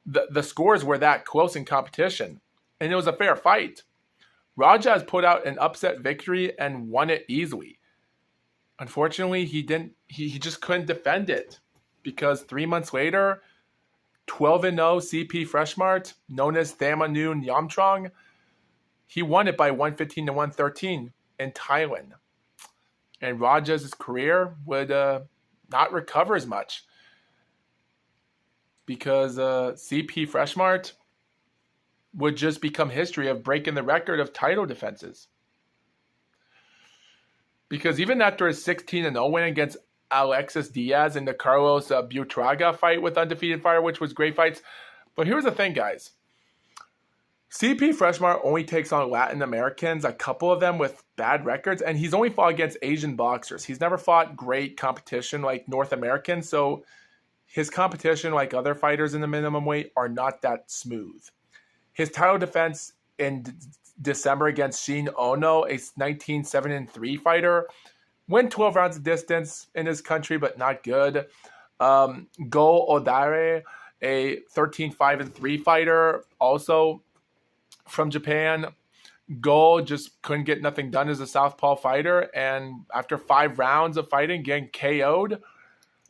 the scores were that close in competition. And it was a fair fight. Rajaz put out an upset victory and won it easily. Unfortunately, he just couldn't defend it, because 3 months later, 12-0 CP Freshmart, known as Thamanoon Yamtrong, he won it by 115-113 in Thailand. And Rajaz's career would not recover as much, because CP Freshmart would just become history of breaking the record of title defenses. Because even after his 16-0 win against Alexis Diaz in the Carlos Buitraga fight with Undefeated Fighter, which was great fights. But here's the thing, guys. CP Freshmart only takes on Latin Americans, a couple of them with bad records, and he's only fought against Asian boxers. He's never fought great competition like North Americans, so his competition, like other fighters in the minimum weight, are not that smooth. His title defense in December against Shin Ono, a 19-7-3 fighter, went 12 rounds of distance in his country, but not good. Go Odare, a 13-5-3 fighter, also from Japan. Go just couldn't get nothing done as a southpaw fighter, and after 5 rounds of fighting, getting KO'd,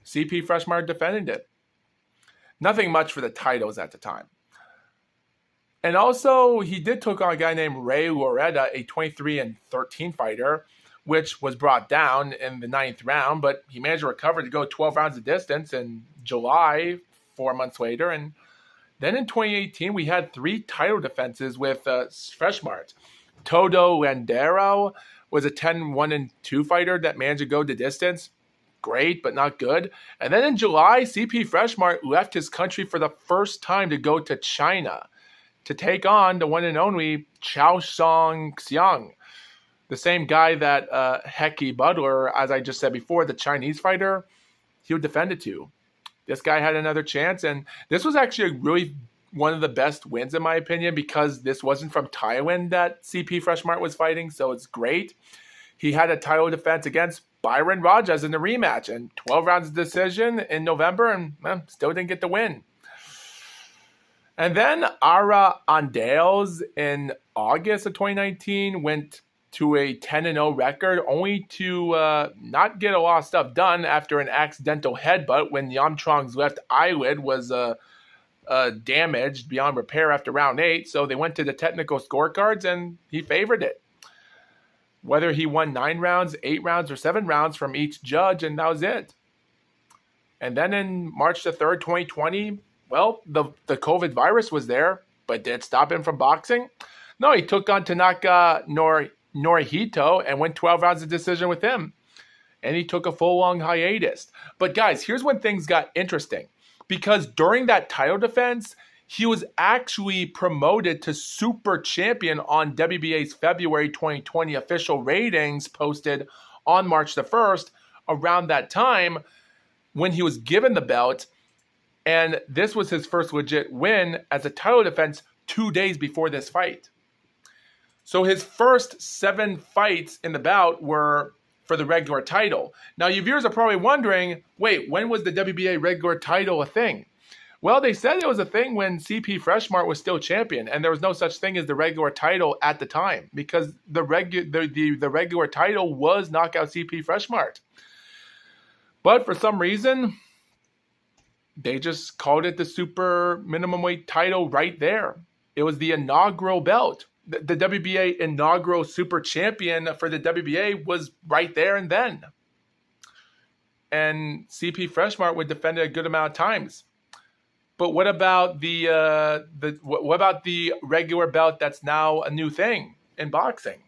CP Freshmart defended it. Nothing much for the titles at the time. And also, he did took on a guy named Ray Loretta, a 23-13 fighter, which was brought down in the 9th round, but he managed to recover to go 12 rounds of distance in July, 4 months later. And then in 2018, we had 3 title defenses with Freshmart. Todo Landero was a 10-1-2 fighter that managed to go the distance. Great, but not good. And then in July, CP Freshmart left his country for the first time to go to China to take on the one and only Chao Song Xiang, the same guy that Hecky Butler, as I just said before, the Chinese fighter, he would defend it to. This guy had another chance, and this was actually really one of the best wins, in my opinion, because this wasn't from Thailand that CP Freshmart was fighting, so it's great. He had a title defense against Byron Rajas in the rematch, and 12 rounds of decision in November, and still didn't get the win. And then Ara Andales in August of 2019 went to a 10-0 record, only to not get a lot of stuff done after an accidental headbutt when Yamtrong's left eyelid was damaged beyond repair after round 8. So they went to the technical scorecards, and he favored it. Whether he won 9 rounds, 8 rounds, or 7 rounds from each judge, and that was it. And then in March the 3rd, 2020, well, the COVID virus was there, but did it stop him from boxing? No, he took on Tanaka Norihito and went 12 rounds of decision with him. And he took a full long hiatus. But guys, here's when things got interesting. Because during that title defense, he was actually promoted to super champion on WBA's February 2020 official ratings posted on March the 1st, around that time when he was given the belt. And this was his first legit win as a title defense 2 days before this fight. So his first 7 fights in the bout were for the regular title. Now, you viewers are probably wondering, wait, when was the WBA regular title a thing? Well, they said it was a thing when CP Freshmart was still champion, and there was no such thing as the regular title at the time, because the regular title was Knockout CP Freshmart. But for some reason, they just called it the super minimum weight title right there. It was the inaugural belt. The WBA inaugural super champion for the WBA was right there and then. And CP Freshmart would defend it a good amount of times. But what about the regular belt that's now a new thing in boxing?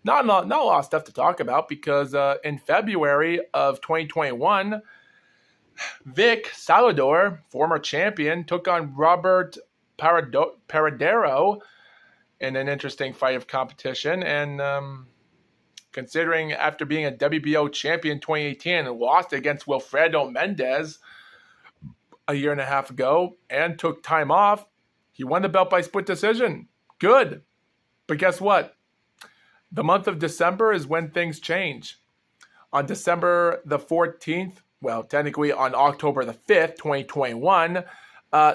Not a lot of stuff to talk about, because in February of 2021, Vic Salvador, former champion, took on Robert Paradero in an interesting fight of competition. And considering after being a WBO champion in 2018 and lost against Wilfredo Mendez a year and a half ago and took time off, he won the belt by split decision. Good. But guess what? The month of December is when things change. On December the 14th, well, technically on October the 5th, 2021,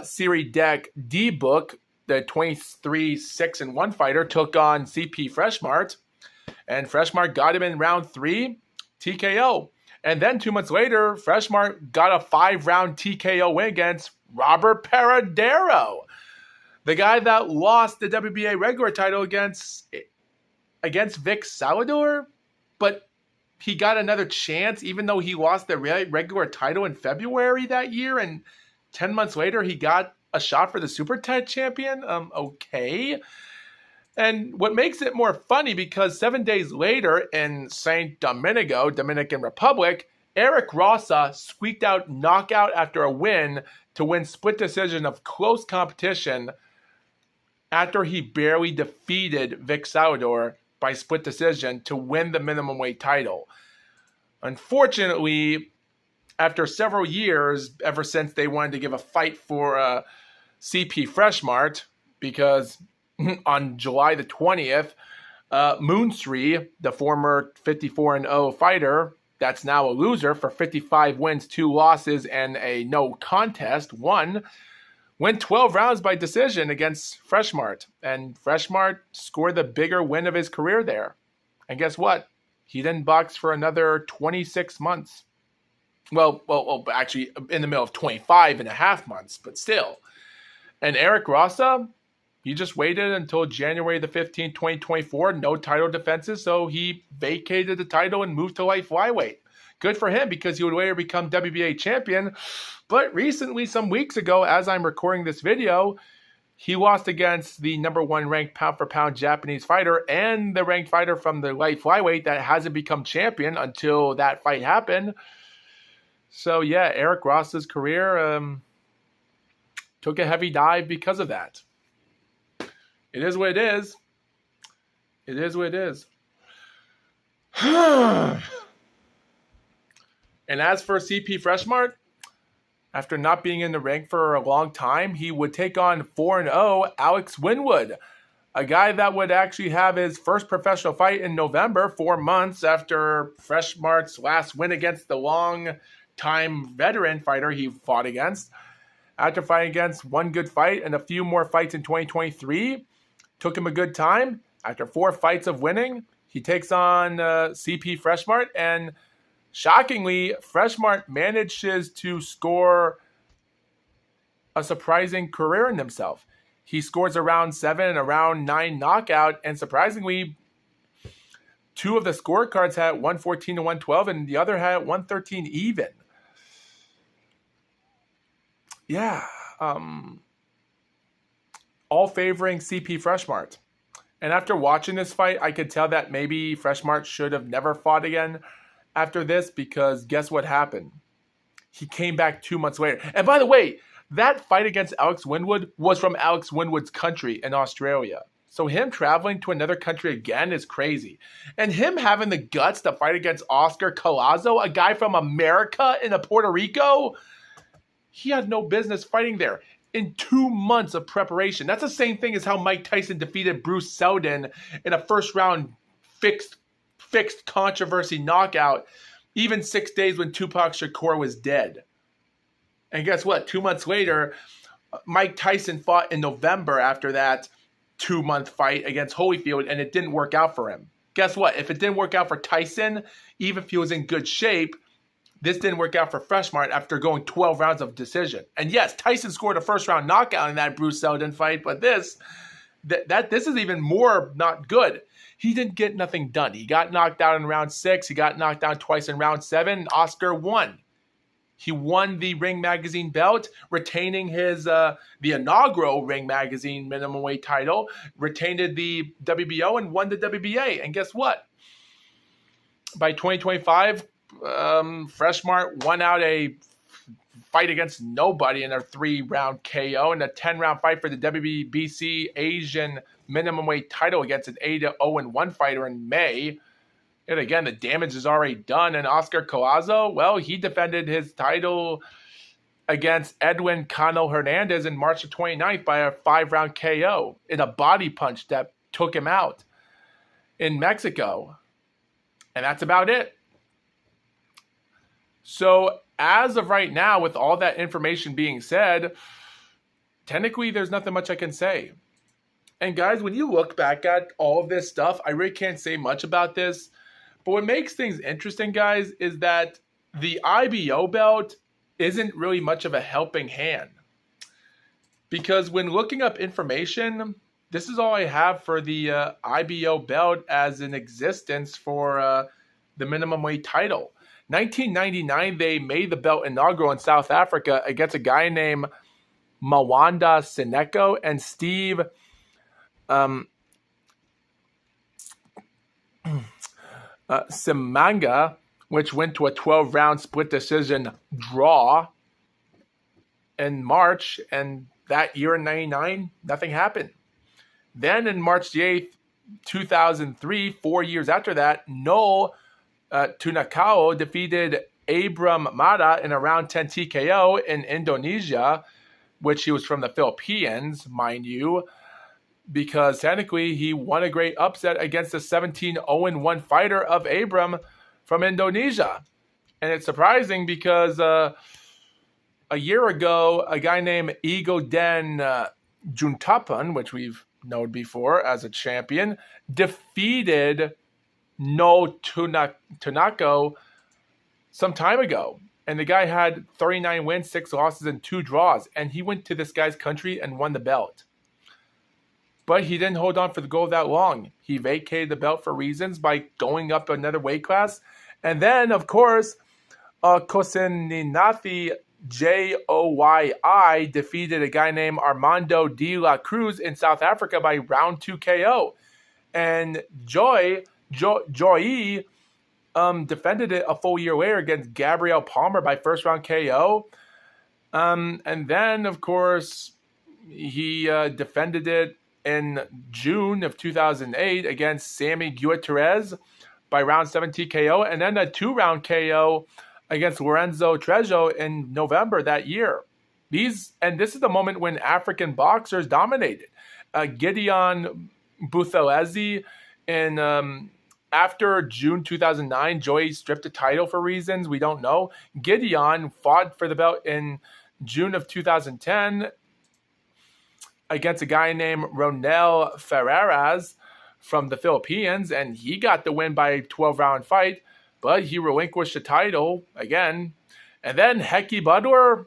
Siri Deck D-Book, the 23-6-1 fighter, took on CP Freshmart, and Freshmart got him in round 3, TKO. And then 2 months later, Freshmart got a 5-round TKO win against Robert Paradero, the guy that lost the WBA regular title against Vic Salvador, but he got another chance even though he lost the regular title in February that year, and 10 months later he got a shot for the Super Champion. Okay. And what makes it more funny, because 7 days later in St. Domingo, Dominican Republic, Eric Rosa squeaked out knockout after a win to win split decision of close competition after he barely defeated Vic Salvador by split decision to win the minimum weight title. Unfortunately, after several years, ever since they wanted to give a fight for CP Freshmart, because on July the 20th, Moonsri, the former 54-0 fighter, that's now a loser for 55 wins, 2 losses, and a no contest, went 12 rounds by decision against Freshmart. And Freshmart scored the bigger win of his career there. And guess what? He didn't box for another 26 months. Well, actually, in the middle of 25 and a half months, but still. And Eric Rosa, he just waited until January the 15th, 2024, no title defenses, so he vacated the title and moved to light flyweight. Good for him, because he would later become WBA champion. But recently, some weeks ago, as I'm recording this video, he lost against the #1 ranked pound-for-pound Japanese fighter and the ranked fighter from the light flyweight that hasn't become champion until that fight happened. So, yeah, Eric Ross's career took a heavy dive because of that. It is what it is. It is what it is. And as for CP Freshmart, after not being in the ring for a long time, he would take on 4-0 Alex Winwood, a guy that would actually have his first professional fight in November, 4 months after Freshmart's last win against the long-time veteran fighter he fought against. After fighting against one good fight and a few more fights in 2023, took him a good time. After 4 fights of winning, he takes on CP Freshmart, and shockingly, Freshmart manages to score a surprising career in himself. He scores a round 7 and a round 9 knockout, and surprisingly, 2 of the scorecards had 114 to 112, and the other had 113 even. Yeah, all favoring CP Freshmart. And after watching this fight, I could tell that maybe Freshmart should have never fought again after this, because guess what happened? He came back 2 months later. And by the way, that fight against Alex Winwood was from Alex Winwood's country in Australia. So him traveling to another country again is crazy. And him having the guts to fight against Oscar Collazo, a guy from America in Puerto Rico, he had no business fighting there in 2 months of preparation. That's the same thing as how Mike Tyson defeated Bruce Seldon in a first round fixed controversy knockout, even 6 days when Tupac Shakur was dead. And guess what? 2 months later, Mike Tyson fought in November after that 2-month fight against Holyfield, and it didn't work out for him. Guess what? If it didn't work out for Tyson, even if he was in good shape, this didn't work out for Freshmart after going 12 rounds of decision. And yes, Tyson scored a first-round knockout in that Bruce Seldon fight, but this is even more not good. He didn't get nothing done. He got knocked out in round 6. He got knocked down twice in round 7. Oscar won. He won the Ring Magazine belt, retaining his the inaugural Ring Magazine minimum weight title, retained the WBO, and won the WBA. And guess what? By 2025, Freshmart won out a fight against nobody in a 3-round KO and a 10-round fight for the WBC Asian minimum weight title against an 8-0-1 fighter in May. And again, the damage is already done. And Oscar Collazo, well, he defended his title against Edwin Cano Hernandez in March of 29th by a 5-round KO in a body punch that took him out in Mexico. And that's about it. So as of right now, with all that information being said, technically there's nothing much I can say. And guys, when you look back at all of this stuff, I really can't say much about this. But what makes things interesting, guys, is that the IBO belt isn't really much of a helping hand. Because when looking up information, this is all I have for the IBO belt as in existence for the minimum weight title. 1999, they made the belt inaugural in South Africa against a guy named Mawanda Seneko and Steve Simanga, which went to a 12-round split decision draw in March, and that year in 99, nothing happened. Then in March the 8th, 2003, 4 years after that, No Tunakao defeated Abram Mata in a round 10 TKO in Indonesia, which he was from the Philippines, mind you, because technically he won a great upset against the 17-0-1 fighter of Abram from Indonesia. And it's surprising because a year ago, a guy named Igoden Juntapan, which we've known before as a champion, defeated No Tunako some time ago. And the guy had 39 wins, 6 losses, and 2 draws. And he went to this guy's country and won the belt. But he didn't hold on for the gold that long. He vacated the belt for reasons by going up another weight class. And then, of course, Kosininathi Joyi defeated a guy named Armando de la Cruz in South Africa by round 2 KO. And Joyi defended it a full year later against Gabriel Palmer by first round KO. And then, of course, he defended it in June of 2008 against Sammy Gutierrez by round 7 TKO. And then a 2-round KO against Lorenzo Trejo in November that year. This is the moment when African boxers dominated. Gideon Buthelezi in after June 2009, Joyi stripped the title for reasons we don't know. Gideon fought for the belt in June of 2010 against a guy named Ronel Ferreras from the Philippines, and he got the win by a 12-round fight, but he relinquished the title again. And then Heki Budwer,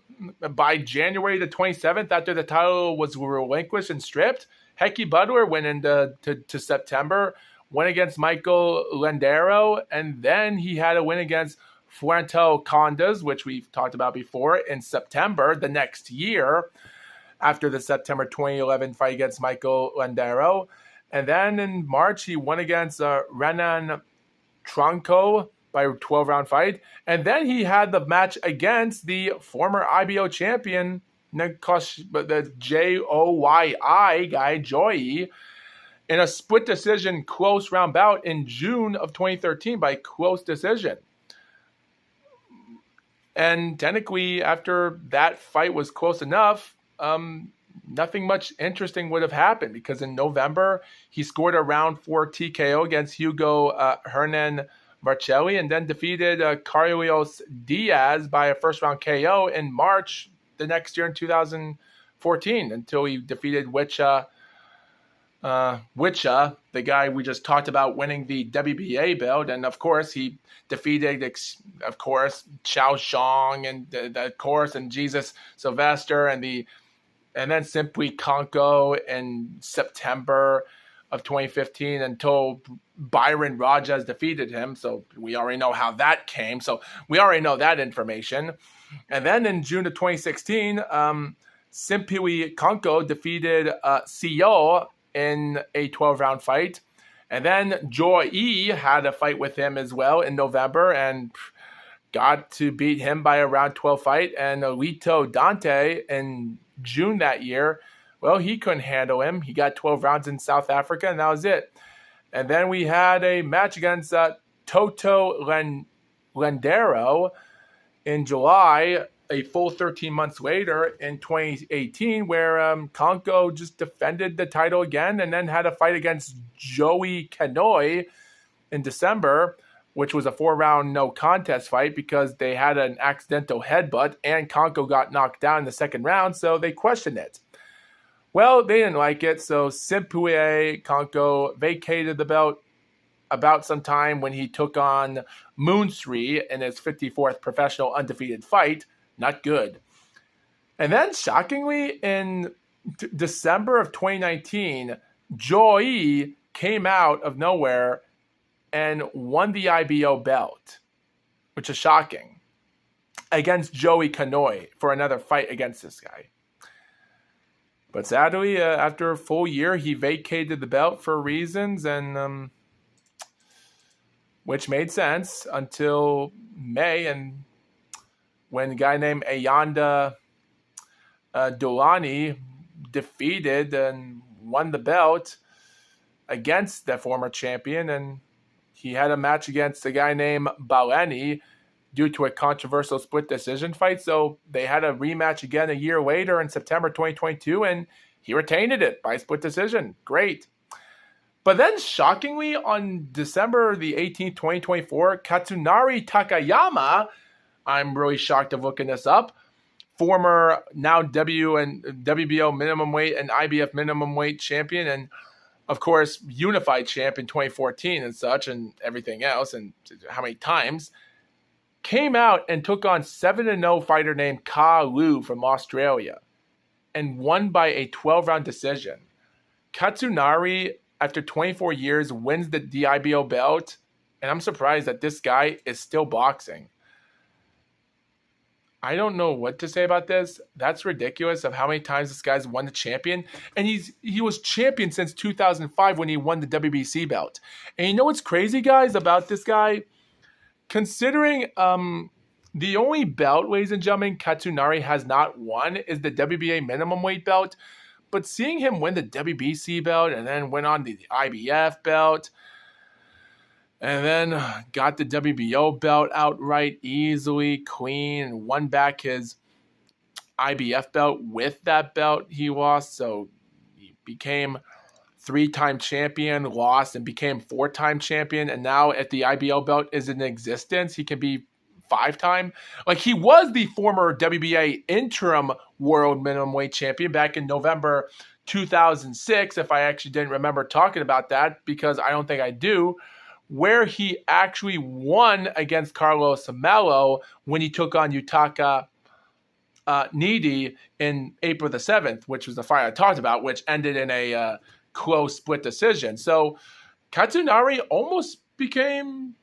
by January the 27th, after the title was relinquished and stripped, Heki Budwer went into September, went against Michael Lendero, and then he had a win against Fuento Condas, which we've talked about before, in September the next year, after the September 2011 fight against Michael Lendero. And then in March, he won against Renan Tronco by a 12-round fight. And then he had the match against the former IBO champion, the Joyi guy, Joyi, in a split decision close round bout in June of 2013 by close decision. And technically, after that fight was close enough, nothing much interesting would have happened, because in November, he scored a round 4 TKO against Hugo Hernan Marcelli, and then defeated Carlos Diaz by a first-round KO in March the next year in 2014, until he defeated Wicha, the guy we just talked about winning the WBA belt. And of course, he defeated, of course, Chao Shang and Jesus Sylvester and then simply Konko in September of 2015 until Byron Rajas defeated him. So we already know how that came. So we already know that information. And then in June of 2016, Simpui Konko defeated Sio in a 12-round fight. And then Joyi had a fight with him as well in November and got to beat him by a round 12 fight. And Lito Dante in June that year, well, he couldn't handle him. He got 12 rounds in South Africa, and that was it. And then we had a match against Toto Lendero in July, a full 13 months later in 2018, where Konko just defended the title again and then had a fight against Joey Kanoi in December, which was a 4-round no contest fight because they had an accidental headbutt and Konko got knocked down in the second round, so they questioned it. Well, they didn't like it, so Simpui Konko vacated the belt about some time when he took on Moonsri in his 54th professional undefeated fight. Not good. And then, shockingly, in December of 2019, Joyi came out of nowhere and won the IBO belt, which is shocking, against Joey Kanoi for another fight against this guy. But sadly, after a full year, he vacated the belt for reasons, and which made sense until May, and when a guy named Ayanda Dolani defeated and won the belt against the former champion, and he had a match against a guy named Baleni due to a controversial split decision fight. So they had a rematch again a year later in September 2022, and he retained it by split decision. Great. But then, shockingly, on December the 18th, 2024, Katsunari Takayama, I'm really shocked of looking this up, former now WBO minimum weight and IBF minimum weight champion, and of course unified champ in 2014 and such, and everything else, and how many times, came out and took on 7-0 fighter named Ka Lu from Australia and won by a 12-round decision. Katsunari, after 24 years, wins the IBO belt, and I'm surprised that this guy is still boxing. I don't know what to say about this. That's ridiculous of how many times this guy's won the champion. And he was champion since 2005 when he won the WBC belt. And you know what's crazy, guys, about this guy? Considering the only belt, ladies and gentlemen, Katsunari has not won is the WBA minimum weight belt. But seeing him win the WBC belt and then went on the IBF belt and then got the WBO belt outright easily, clean, and won back his IBF belt with that belt he lost. So he became 3-time champion, lost, and became 4-time champion. And now if the IBO belt is in existence, he can be 5-time. Like, he was the former WBA interim world minimum weight champion back in November 2006, if I actually didn't remember talking about that, because I don't think I do, where he actually won against Carlos Melo when he took on Yutaka Nidi in April the 7th, which was the fight I talked about, which ended in a close split decision. So Katsunari almost became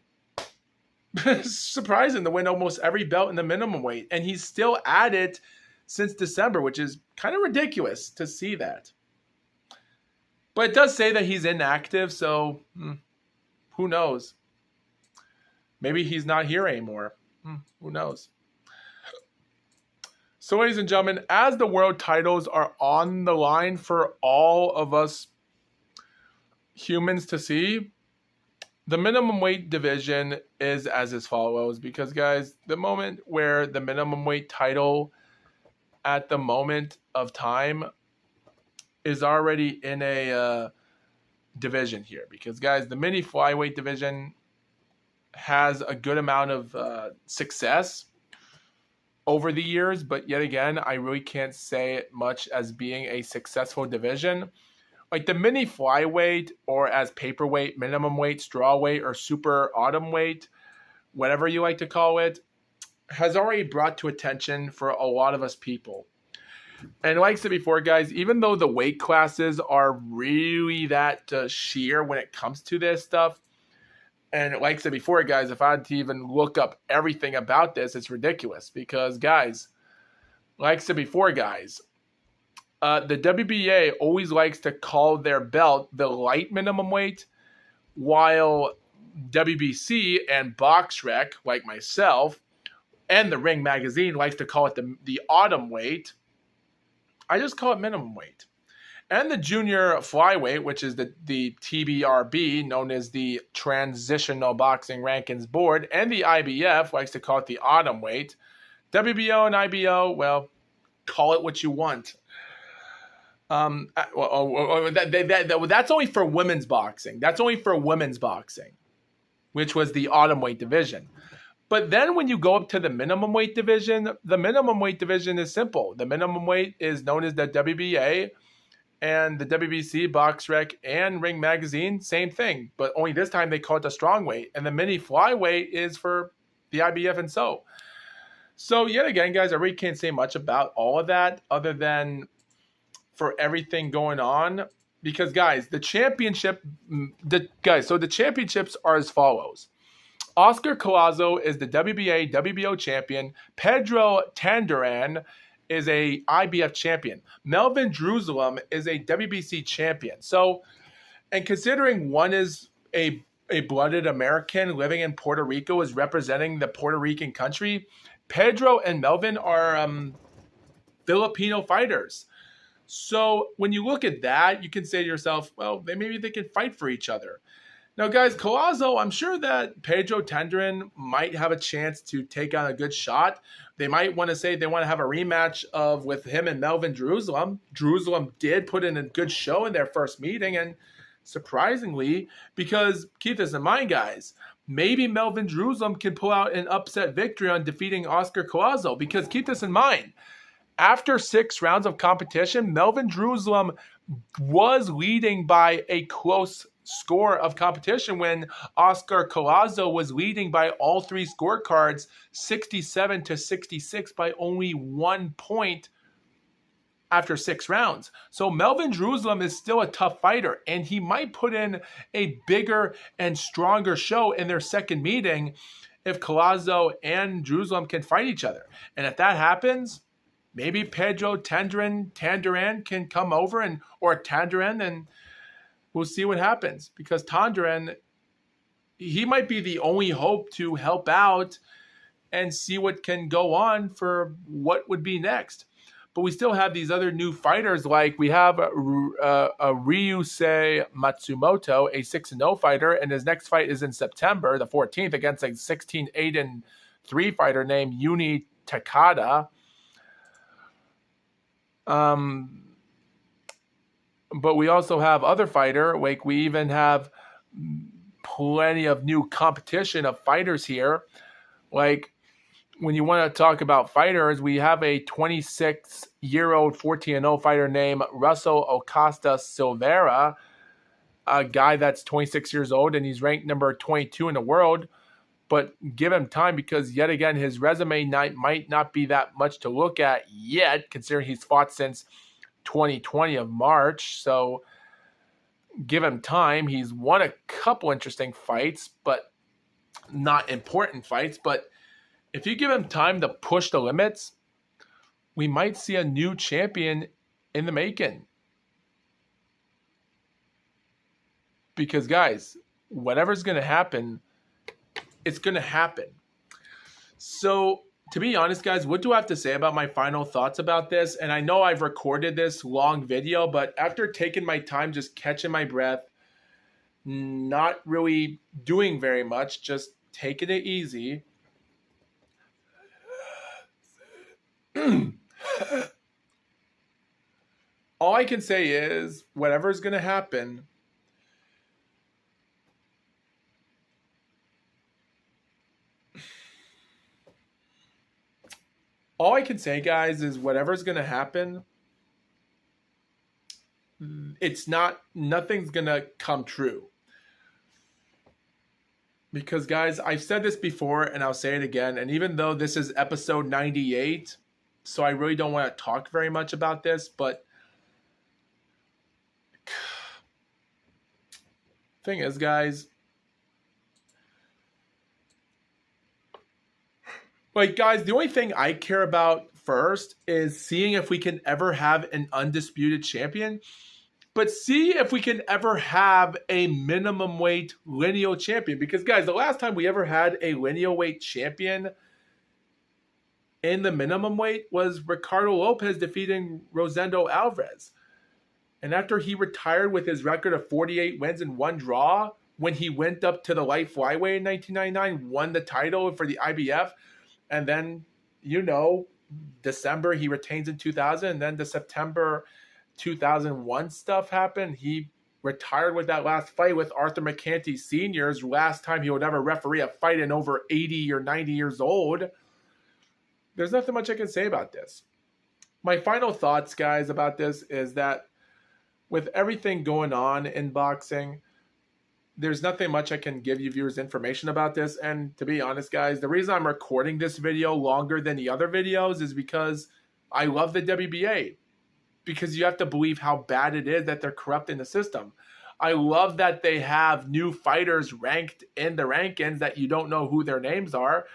surprising to win almost every belt in the minimum weight, and he's still at it since December, which is kind of ridiculous to see that. But it does say that he's inactive, so who knows? Maybe he's not here anymore. Who knows? So, ladies and gentlemen, as the world titles are on the line for all of us humans to see, the minimum weight division is as follows. Because, guys, the moment where the minimum weight title at the moment of time is already in a division here. Because, guys, the mini flyweight division has a good amount of success over the years, but yet again, I really can't say it much as being a successful division. Like the mini flyweight, or as paperweight, minimum weight, straw weight, or super autumn weight, whatever you like to call it, has already brought to attention for a lot of us people. And like I said before, guys, even though the weight classes are really that sheer when it comes to this stuff, and like I said before, guys, if I had to even look up everything about this, it's ridiculous. Because, guys, like I said before, guys, the WBA always likes to call their belt the light minimum weight, while WBC and BoxRec, like myself, and the Ring Magazine likes to call it the autumn weight. I just call it minimum weight. And the junior flyweight, which is the TBRB, known as the Transitional Boxing Rankings Board, and the IBF likes to call it the autumn weight. WBO and IBO, well, call it what you want. That's only for women's boxing. That's only for women's boxing, which was the autumn weight division. But then when you go up to the minimum weight division is simple. The minimum weight is known as the WBA, and the WBC, BoxRec, and Ring Magazine, same thing. But only this time they call it the strong weight. And the mini flyweight is for the IBF and so. So yet again, guys, I really can't say much about all of that other than for everything going on. Because, guys, the championships are as follows. Oscar Collazo is the WBA, WBO champion. Pedro Tanduran is a IBF champion. Melvin Jerusalem is a WBC champion. So, and considering one is a a blooded American living in Puerto Rico is representing the Puerto Rican country. Pedro and Melvin are Filipino fighters. So when you look at that, you can say to yourself, well, maybe they can fight for each other. Now, guys, Collazo, I'm sure that Pedro Tendrin might have a chance to take on a good shot. They might want to say they want to have a rematch with him and Melvin Jerusalem. Jerusalem did put in a good show in their first meeting, and surprisingly, because keep this in mind, guys, maybe Melvin Jerusalem can pull out an upset victory on defeating Oscar Collazo, because keep this in mind. After 6 rounds of competition, Melvin Jerusalem was leading by a close score of competition when Oscar Collazo was leading by all 3 scorecards, 67-66 by only 1 point after 6 rounds. So Melvin Jerusalem is still a tough fighter, and he might put in a bigger and stronger show in their second meeting if Collazo and Jerusalem can fight each other. And if that happens, maybe Pedro Tanduran can come over or Tanduran, and we'll see what happens. Because Tanduran, he might be the only hope to help out and see what can go on for what would be next. But we still have these other new fighters, like we have Ryusei Matsumoto, a 6-0 fighter, and his next fight is in September the 14th against a 16-8-3 fighter named Yuni Takada. But we also have other fighter, like we even have plenty of new competition of fighters here. Like when you want to talk about fighters, we have a 26-year-old 14-0 fighter named Russell Acosta Silveira, a guy that's 26 years old, and he's ranked number 22 in the world. But give him time, because yet again, his resume might not be that much to look at yet, considering he's fought since 2020 of March. So give him time. He's won a couple interesting fights, but not important fights. But if you give him time to push the limits, we might see a new champion in the making. Because, guys, whatever's going to happen, it's going to happen. So, to be honest, guys, what do I have to say about my final thoughts about this? And I know I've recorded this long video, but after taking my time, just catching my breath, not really doing very much, just taking it easy. All I can say is, whatever's going to happen, all I can say, guys, is whatever's going to happen, nothing's going to come true. Because, guys, I've said this before and I'll say it again. And even though this is episode 98, so I really don't want to talk very much about this, but thing is, guys, the only thing I care about first is seeing if we can ever have an undisputed champion, but see if we can ever have a minimum weight lineal champion. Because, guys, the last time we ever had a lineal weight champion in the minimum weight was Ricardo Lopez defeating Rosendo Alvarez. And after he retired with his record of 48 wins and 1 draw, when he went up to the light flyweight in 1999, won the title for the IBF, and then, December he retains in 2000, and then the September 2001 stuff happened. He retired with that last fight with Arthur McCanty Sr.'s last time he would ever referee a fight in over 80 or 90 years old. There's nothing much I can say about this. My final thoughts, guys, about this is that with everything going on in boxing, there's nothing much I can give you viewers information about this. And to be honest, guys, the reason I'm recording this video longer than the other videos is because I love the WBA. Because you have to believe how bad it is that they're corrupting the system. I love that they have new fighters ranked in the rankings that you don't know who their names are,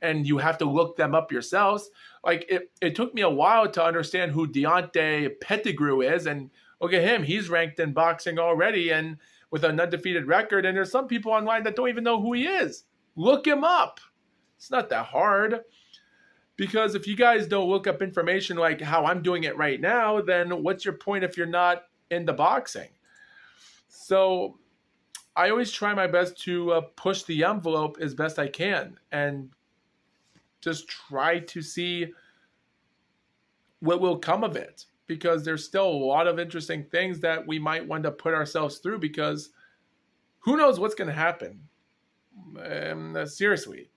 and you have to look them up yourselves. Like, it took me a while to understand who Deontay Pettigrew is, and look at him. He's ranked in boxing already, and with an undefeated record. And there's some people online that don't even know who he is. Look him up. It's not that hard. Because if you guys don't look up information like how I'm doing it right now, then what's your point if you're not into boxing? So I always try my best to push the envelope as best I can and just try to see what will come of it, because there's still a lot of interesting things that we might want to put ourselves through, because who knows what's going to happen. Seriously.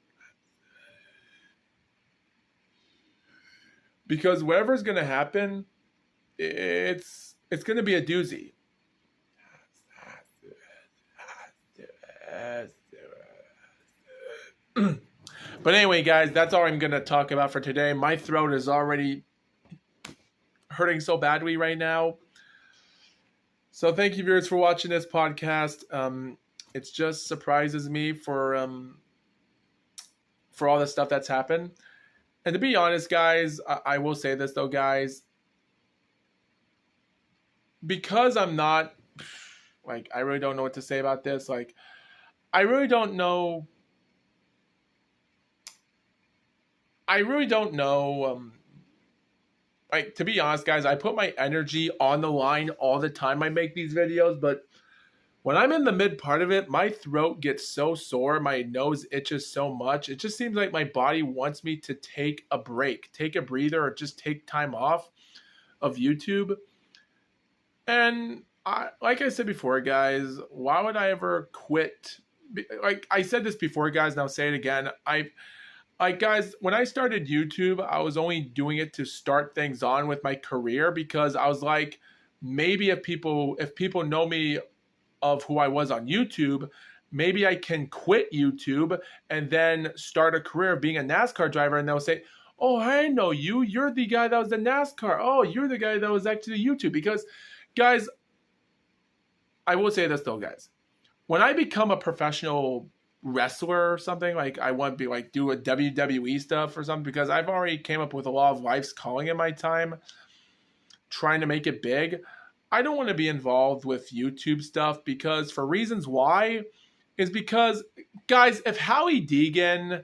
Because whatever's going to happen, it's going to be a doozy. But anyway, guys, that's all I'm going to talk about for today. My throat is already hurting so badly right now. So thank you, viewers, for watching this podcast. It just surprises me for all the stuff that's happened. And to be honest, guys, I will say this, though, guys. Because I'm not, like, I really don't know what to say about this. Like, I really don't know. Like, to be honest, guys, I put my energy on the line all the time I make these videos, but when I'm in the mid part of it, my throat gets so sore, my nose itches so much. It just seems like my body wants me to take a break, take a breather, or just take time off of YouTube. And like I said before, guys, why would I ever quit? Like I said this before, guys, and I'll say it again. Guys, when I started YouTube, I was only doing it to start things on with my career, because I was like, maybe if people know me of who I was on YouTube, maybe I can quit YouTube and then start a career of being a NASCAR driver. And they'll say, oh, I know you. You're the guy that was the NASCAR. Oh, you're the guy that was actually YouTube. Because, guys, I will say this though, guys. When I become a professional wrestler or something, like I want to be like do a WWE stuff or something, because I've already came up with a lot of life's calling in my time trying to make it big. I don't want to be involved with YouTube stuff, because for reasons why is because, guys, if Howie Deegan,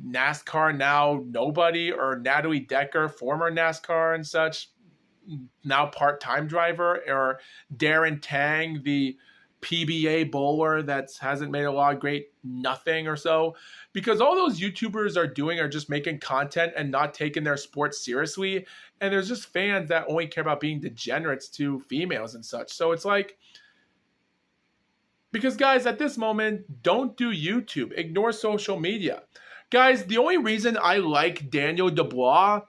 NASCAR now nobody, or Natalie Decker, former NASCAR and such, now part-time driver, or Darren Tang, the PBA bowler that hasn't made a lot of great nothing or so, because all those YouTubers are doing are just making content and not taking their sport seriously. And there's just fans that only care about being degenerates to females and such. So it's like, because guys, at this moment, don't do YouTube. Ignore social media. Guys, the only reason I like Daniel Dubois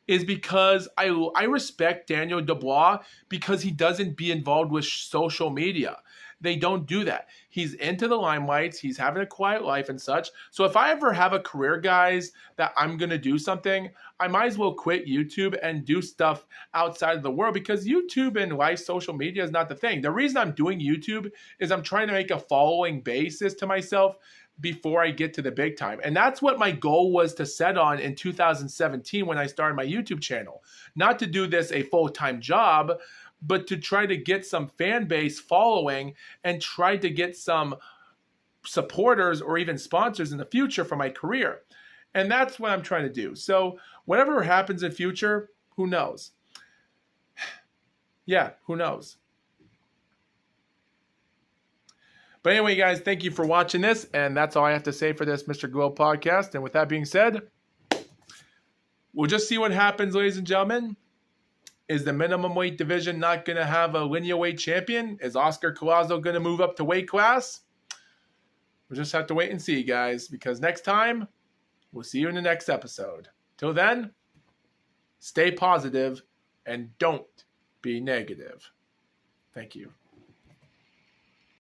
is because I respect Daniel Dubois, because he doesn't be involved with social media. They don't do that. He's into the limelights. He's having a quiet life and such. So if I ever have a career, guys, that I'm going to do something, I might as well quit YouTube and do stuff outside of the world, because YouTube and live social media is not the thing. The reason I'm doing YouTube is I'm trying to make a following basis to myself before I get to the big time. And that's what my goal was to set on in 2017 when I started my YouTube channel. Not to do this a full-time job, but to try to get some fan base following and try to get some supporters or even sponsors in the future for my career. And that's what I'm trying to do. So whatever happens in future, who knows? Yeah, who knows? But anyway, guys, thank you for watching this. And that's all I have to say for this Mr. GLOAT podcast. And with that being said, we'll just see what happens, ladies and gentlemen. Is the minimum weight division not going to have a linear weight champion? Is Oscar Collazo going to move up to weight class? We'll just have to wait and see, guys, because next time, we'll see you in the next episode. Till then, stay positive and don't be negative. Thank you.